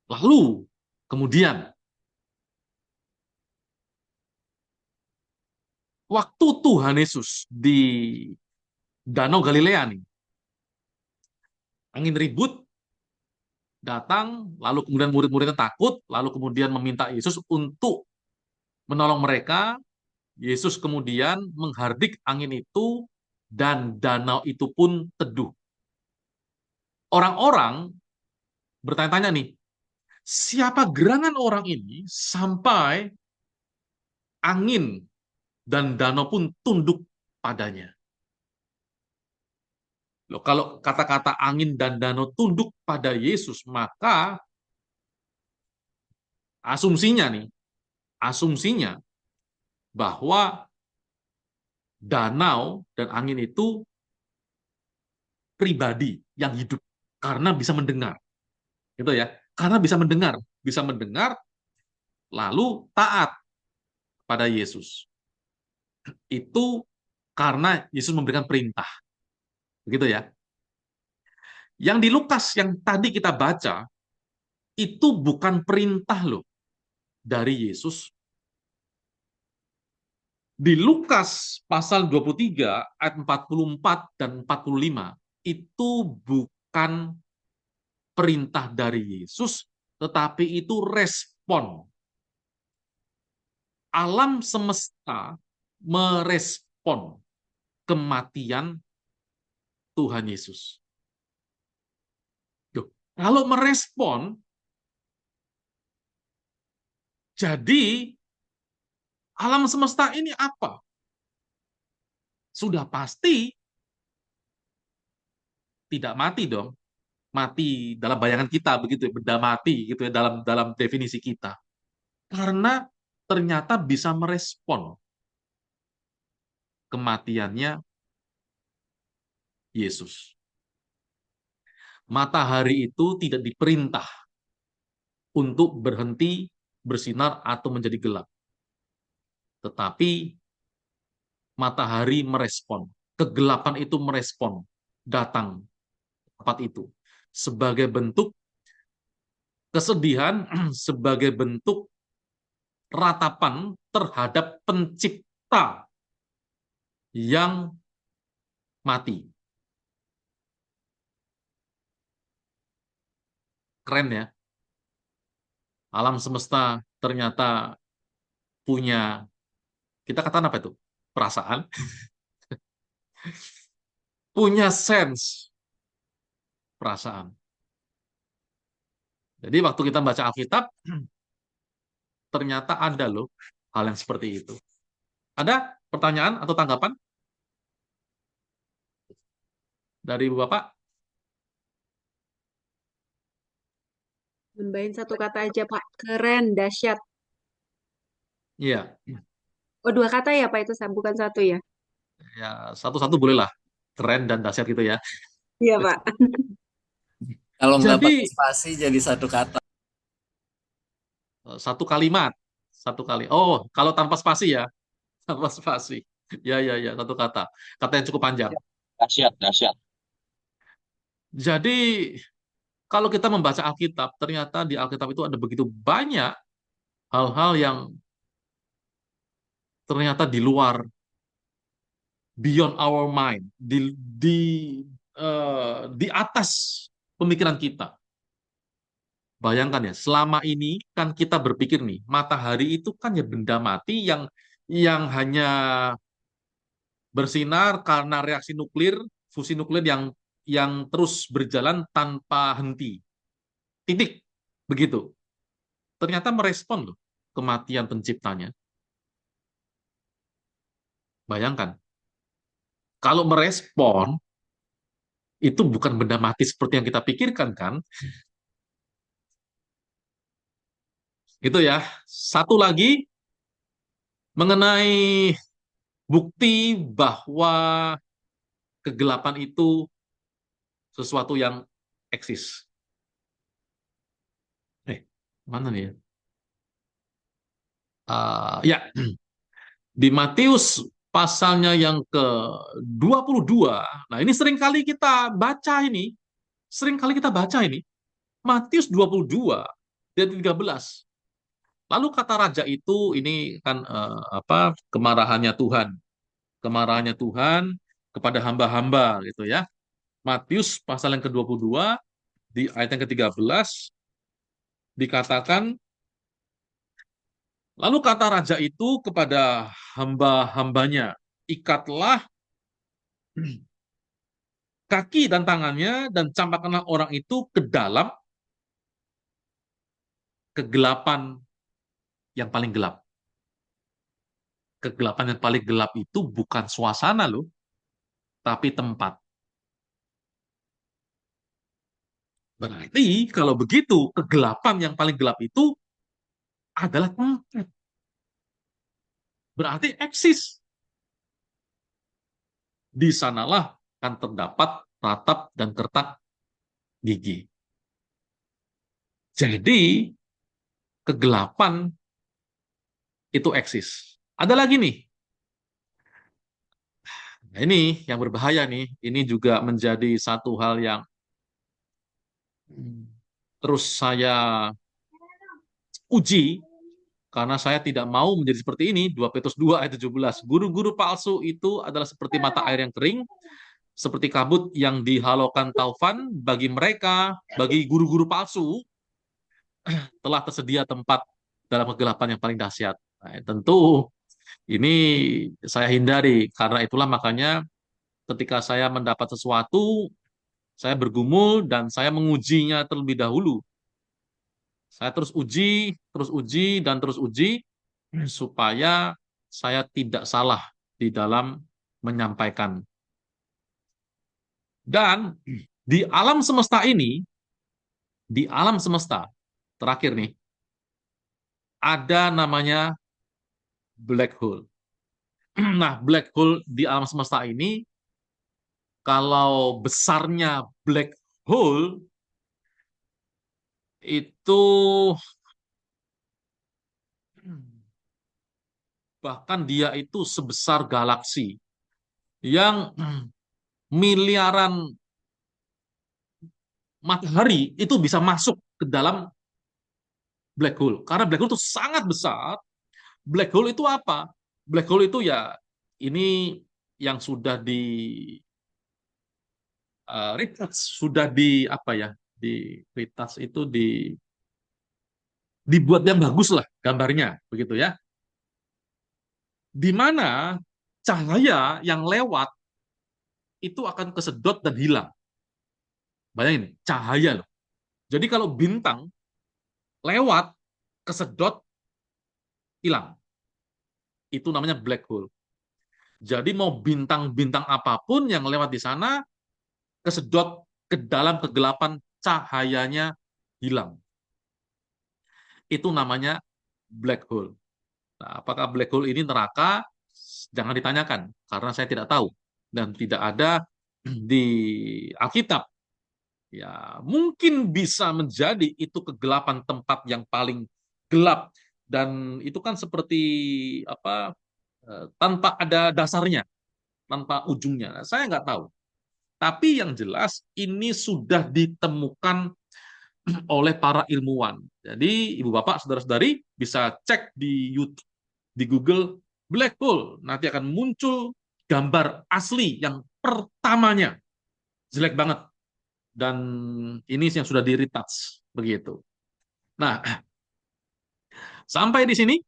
Lalu, kemudian, waktu Tuhan Yesus di Danau Galilea nih, angin ribut datang, lalu kemudian murid-muridnya takut, lalu kemudian meminta Yesus untuk menolong mereka. Yesus kemudian menghardik angin itu, dan danau itu pun teduh. Orang-orang bertanya-tanya nih, siapa gerangan orang ini sampai angin dan danau pun tunduk padanya? Loh, kalau kata-kata angin dan danau tunduk pada Yesus, maka asumsinya bahwa danau dan angin itu pribadi yang hidup karena bisa mendengar. Gitu ya. Karena bisa mendengar lalu taat pada Yesus. Itu karena Yesus memberikan perintah. Begitu ya. Yang di Lukas yang tadi kita baca, itu bukan perintah loh dari Yesus. Di Lukas pasal 23 ayat 44 dan 45, itu bukan perintah dari Yesus, tetapi itu respon. Alam semesta merespon kematian Tuhan Yesus. Kalau merespon, jadi alam semesta ini apa? Sudah pasti tidak mati dong. mati dalam bayangan kita begitu ya, benda mati gitu ya dalam dalam definisi kita. Karena ternyata bisa merespon kematiannya Yesus. Matahari itu tidak diperintah untuk berhenti bersinar atau menjadi gelap. Tetapi matahari merespon. Kegelapan itu merespon. Datang tempat itu. Sebagai bentuk kesedihan, sebagai bentuk ratapan terhadap pencipta yang mati. Keren ya. Alam semesta ternyata punya, kita katakan apa itu? Perasaan. Punya sense perasaan. Jadi waktu kita baca Alkitab, ternyata ada loh hal yang seperti itu. Ada pertanyaan atau tanggapan dari Bapak? Nambahin satu kata aja, Pak. Keren, dahsyat. Iya, Oh, dua kata ya, Pak, itu bukan satu ya? ya satu-satu boleh lah. Keren dan dahsyat gitu ya. Iya, Pak. Kalau nggak pakai Jadi spasi jadi satu kata. satu kalimat, satu kali. Oh, kalau tanpa spasi ya, tanpa spasi. Ya, ya, ya, satu kata. Kata yang cukup panjang. Dahsyat, dahsyat. Jadi kalau kita membaca Alkitab, ternyata di Alkitab itu ada begitu banyak hal-hal yang ternyata di luar, beyond our mind, di atas pemikiran kita. Bayangkan ya, selama ini kan kita berpikir nih, matahari itu kan ya benda mati yang hanya bersinar karena reaksi nuklir, fusi nuklir yang terus berjalan tanpa henti. Titik. Begitu. Ternyata merespon loh kematian penciptanya. Bayangkan. Kalau merespon, itu bukan benda mati seperti yang kita pikirkan kan? Gitu ya. Satu lagi mengenai bukti bahwa kegelapan itu sesuatu yang eksis. Mana nih ya? Ya, di Matius pasalnya yang ke-22. Nah, ini sering kali kita baca ini. Sering kali kita baca ini. Matius 22 dan 13. Lalu kata raja itu ini kan kemarahannya Tuhan. Kemarahannya Tuhan kepada hamba-hamba gitu ya. Matius pasal yang ke-22 di ayat yang ke-13 dikatakan, lalu kata raja itu kepada hamba-hambanya, ikatlah kaki dan tangannya dan campakkanlah orang itu ke dalam kegelapan yang paling gelap. Kegelapan yang paling gelap itu bukan suasana loh, tapi tempat. Berarti kalau begitu, kegelapan yang paling gelap itu adalah tempat. Berarti eksis. Di sanalah akan terdapat ratap dan kertak gigi. Jadi, kegelapan itu eksis. Ada lagi nih. Nah, ini yang berbahaya nih. Ini juga menjadi satu hal yang terus saya uji karena saya tidak mau menjadi seperti ini. 2 Petrus 2 ayat 17. Guru-guru palsu itu adalah seperti mata air yang kering, seperti kabut yang dihalaukan taufan. Bagi mereka, bagi guru-guru palsu, telah tersedia tempat dalam kegelapan yang paling dahsyat. Nah, tentu ini saya hindari, karena itulah makanya ketika saya mendapat sesuatu, saya bergumul dan saya mengujinya terlebih dahulu. Saya terus uji, dan terus uji, supaya saya tidak salah di dalam menyampaikan. Dan Di alam semesta ini, di alam semesta, terakhir nih, ada namanya black hole. Nah, black hole di alam semesta ini, kalau besarnya black hole, itu bahkan dia itu sebesar galaksi yang miliaran matahari itu bisa masuk ke dalam black hole. Karena black hole itu sangat besar. Black hole itu apa? Black hole itu ya ini yang sudah di retouch, sudah di apa ya? Di retouch itu dibuat yang bagus lah gambarnya, begitu ya. Di mana cahaya yang lewat itu akan kesedot dan hilang. Bayangin, cahaya loh. Jadi kalau bintang lewat, kesedot, hilang. Itu namanya black hole. Jadi mau bintang-bintang apapun yang lewat di sana, kesedot ke dalam kegelapan, cahayanya hilang. Itu namanya black hole. Nah, apakah black hole ini neraka? Jangan ditanyakan, karena saya tidak tahu. Dan tidak ada di Alkitab. Ya, mungkin bisa menjadi itu kegelapan tempat yang paling gelap. Dan itu kan seperti apa, tanpa ada dasarnya, tanpa ujungnya. Saya nggak tahu. Tapi yang jelas ini sudah ditemukan oleh para ilmuwan. Jadi ibu bapak, saudara-saudari bisa cek di YouTube, di Google black hole. Nanti akan muncul gambar asli yang pertamanya. Jelek banget. Dan ini yang sudah di-retouch begitu. Nah, sampai di sini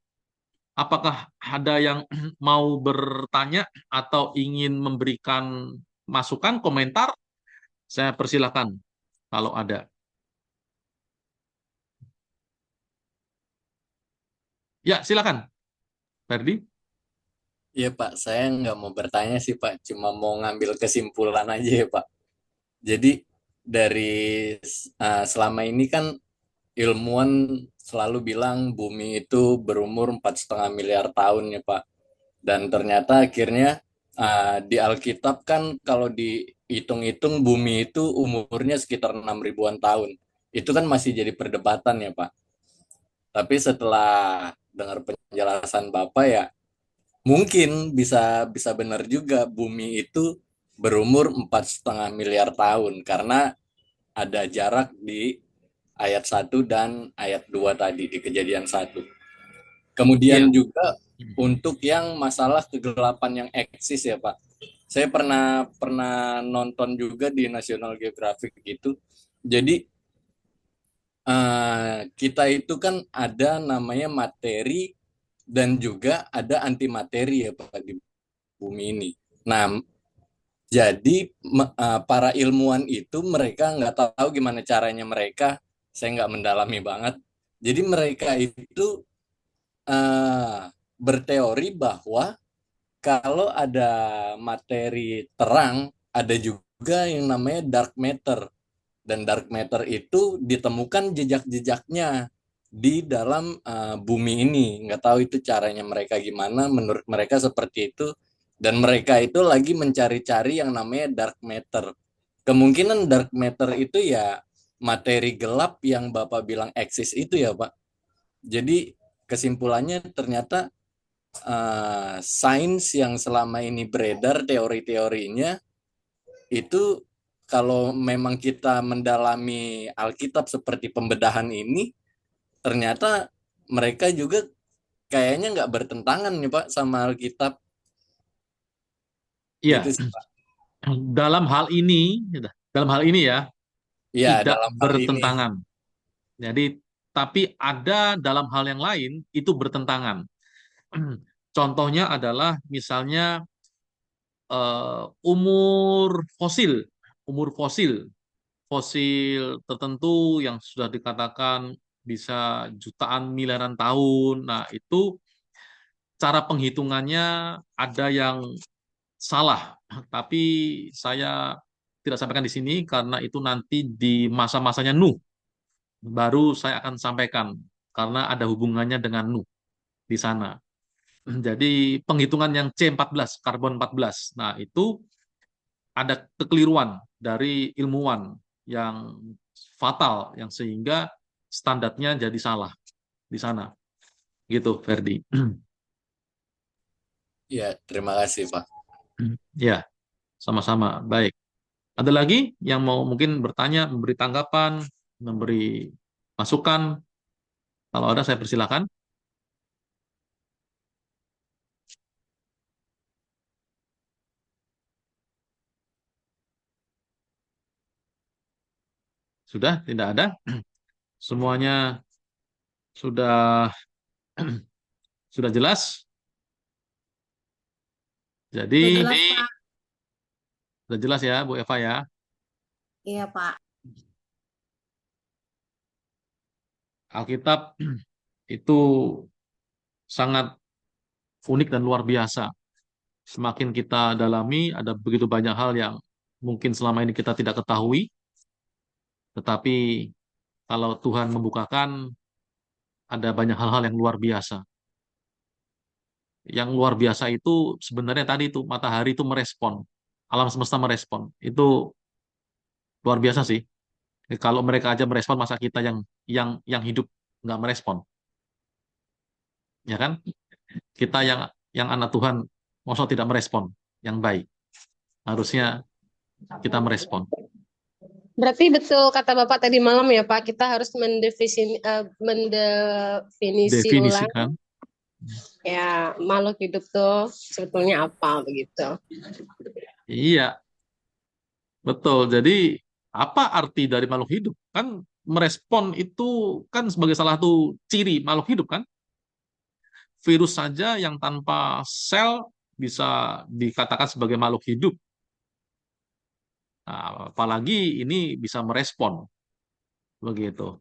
apakah ada yang mau bertanya atau ingin memberikan masukan, komentar? Saya persilakan kalau ada. Ya, silakan, Ferdi. Iya Pak, saya nggak mau bertanya sih Pak, cuma mau ngambil kesimpulan aja ya Pak. Jadi dari selama ini kan ilmuwan selalu bilang bumi itu berumur 4,5 miliar tahun ya Pak. Dan ternyata akhirnya di Alkitab kan kalau dihitung-hitung bumi itu umurnya sekitar 6 ribuan tahun. Itu kan masih jadi perdebatan ya Pak. Tapi setelah dengar penjelasan Bapak ya, mungkin bisa bisa benar juga bumi itu berumur 4,5 miliar tahun karena ada jarak di ayat 1 dan ayat 2 tadi di Kejadian 1. Kemudian Iya. juga untuk yang masalah kegelapan yang eksis ya Pak. Saya pernah nonton juga di National Geographic gitu. Jadi kita itu kan ada namanya materi dan juga ada antimateri ya Pak di bumi ini. Nah, jadi para ilmuwan itu mereka nggak tahu gimana caranya mereka, saya nggak mendalami banget. Jadi mereka itu berteori bahwa kalau ada materi terang, ada juga yang namanya dark matter. Dan dark matter itu ditemukan jejak-jejaknya di dalam bumi ini. Nggak tahu itu caranya mereka gimana, menurut mereka seperti itu. Dan mereka itu lagi mencari-cari yang namanya dark matter. Kemungkinan dark matter itu ya materi gelap yang Bapak bilang eksis itu ya Pak. Jadi kesimpulannya ternyata sains yang selama ini beredar teori-teorinya itu kalau memang kita mendalami Alkitab seperti pembedahan ini, ternyata mereka juga kayaknya nggak bertentangan nih Pak sama Alkitab. Iya. Gitu sih, Pak. Dalam hal ini ya, Ya, tidak dalam hal ini. bertentangan. Jadi, tapi ada dalam hal yang lain itu bertentangan. Contohnya adalah misalnya umur fosil tertentu yang sudah dikatakan bisa jutaan miliaran tahun. Nah, itu cara penghitungannya ada yang salah, tapi saya tidak sampaikan di sini karena itu nanti di masa-masanya Nuh baru saya akan sampaikan karena ada hubungannya dengan Nuh di sana. Jadi penghitungan yang C14, karbon 14. Nah, itu ada kekeliruan dari ilmuwan yang fatal yang sehingga standarnya jadi salah di sana. Gitu, Ferdi. Ya, terima kasih, Pak. Ya, sama-sama. Baik. Ada lagi yang mau mungkin bertanya, memberi tanggapan, memberi masukan? Kalau ada, saya persilakan. Sudah? Tidak ada? Semuanya sudah sudah jelas? Jadi, Udah jelas, Pak. sudah jelas ya, Bu Eva ya? Iya, Pak. Alkitab itu sangat unik dan luar biasa. Semakin kita dalami, ada begitu banyak hal yang mungkin selama ini kita tidak ketahui, tetapi kalau Tuhan membukakan, ada banyak hal-hal yang luar biasa. Yang luar biasa itu sebenarnya tadi itu matahari itu merespon, alam semesta merespon. Itu luar biasa sih. Kalau mereka aja merespon, masa kita yang hidup nggak merespon, ya kan? Kita yang anak Tuhan, masa tidak merespon yang baik. Harusnya kita merespon. Berarti betul kata Bapak tadi malam ya Pak, kita harus mendefinisi ulang Definisikan. ya makhluk hidup tuh sebetulnya apa begitu. Iya, betul. Jadi apa arti dari makhluk hidup? Kan merespon itu kan sebagai salah satu ciri makhluk hidup kan? Virus saja yang tanpa sel bisa dikatakan sebagai makhluk hidup. Nah, apalagi ini bisa merespon begitu.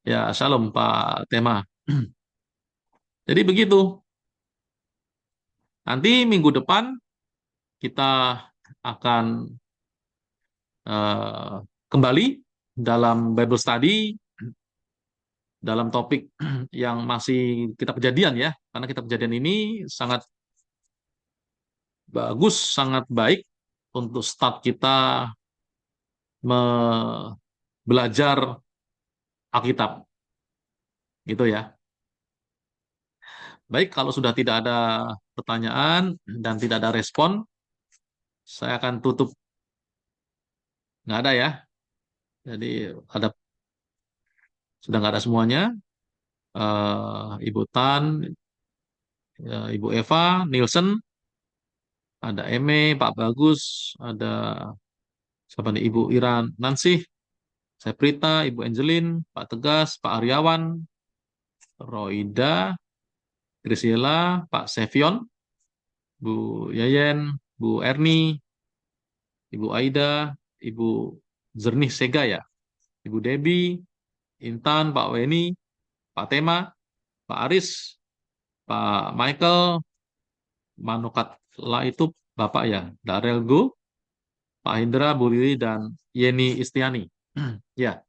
Ya, shalom Pak Tema. Jadi begitu. Nanti minggu depan kita akan eh, kembali dalam Bible Study dalam topik yang masih kitab Kejadian ya, karena kitab Kejadian ini sangat bagus, sangat baik untuk start kita belajar Alkitab, gitu ya. Baik, kalau sudah tidak ada pertanyaan dan tidak ada respon, saya akan tutup. Nggak ada ya. Jadi ada sudah nggak ada semuanya. Ibu Tan, Ibu Eva, Nielsen, ada Eme, Pak Bagus, ada siapa nih Ibu Iran Nansih, saya Prita, Ibu Angelin, Pak Tegas, Pak Aryawan, Roida, Grisela, Pak Sevion, Bu Yayen, Bu Erni, Ibu Aida, Ibu Zernih Sega ya, Ibu Debi, Intan, Pak Weni, Pak Tema, Pak Aris, Pak Michael, Manukat lah itu Bapak ya, Darelgo, Pak Hendra, Bu Lili, dan Yeni Istiani. Ya,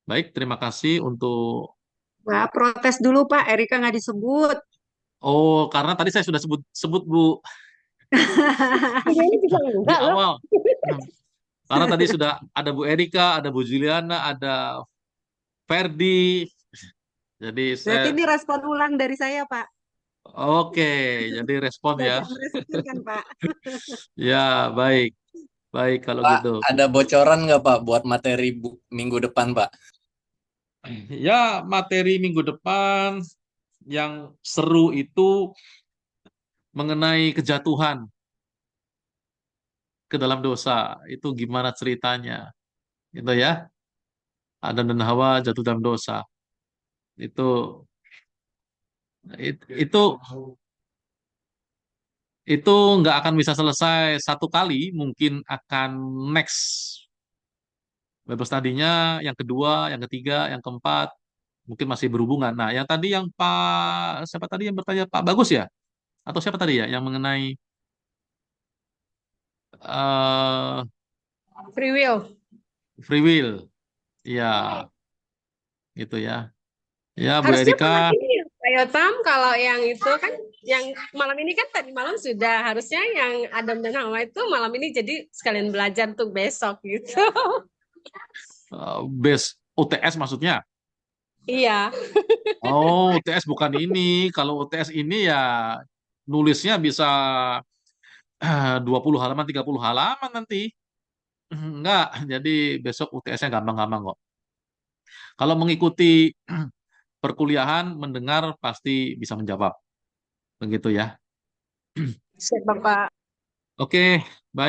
baik, terima kasih untuk... Wah, protes dulu Pak, Erika nggak disebut. Oh, karena tadi saya sudah sebut Bu Ini juga di enggak loh. awal. Karena tadi sudah ada Bu Erika, ada Bu Juliana, ada Ferdi. Jadi Berarti saya... ini respon ulang dari saya Pak. Oke, jadi respon ya. Belajar merespon kan Pak. Ya, baik. Baik kalau Pak, gitu. ada bocoran nggak Pak buat materi minggu depan Pak? Ya, materi minggu depan yang seru itu mengenai kejatuhan ke dalam dosa. Itu gimana ceritanya? Gitu ya. Adam dan Hawa jatuh dalam dosa. Itu itu itu nggak akan bisa selesai satu kali, mungkin akan next Bible study-nya, yang kedua, yang ketiga, yang keempat, mungkin masih berhubungan. Nah, yang tadi yang siapa tadi yang bertanya Pak Bagus ya? Atau siapa tadi ya yang mengenai eh Free will. Free will. Ya, gitu ya. Ya, Bu Harusnya malam Erika. ini ya, Pak Yotam, kalau yang itu kan, yang malam ini kan tadi malam sudah, harusnya yang Adam dan Hawa itu malam ini jadi sekalian belajar untuk besok gitu. Base UTS maksudnya. Iya. Oh, UTS bukan ini. Kalau UTS ini ya nulisnya bisa 20 halaman, 30 halaman nanti. Enggak, jadi besok UTS-nya gampang-gampang kok. Kalau mengikuti perkuliahan, mendengar pasti bisa menjawab. Begitu ya. Siap, Bapak. Oke, baik.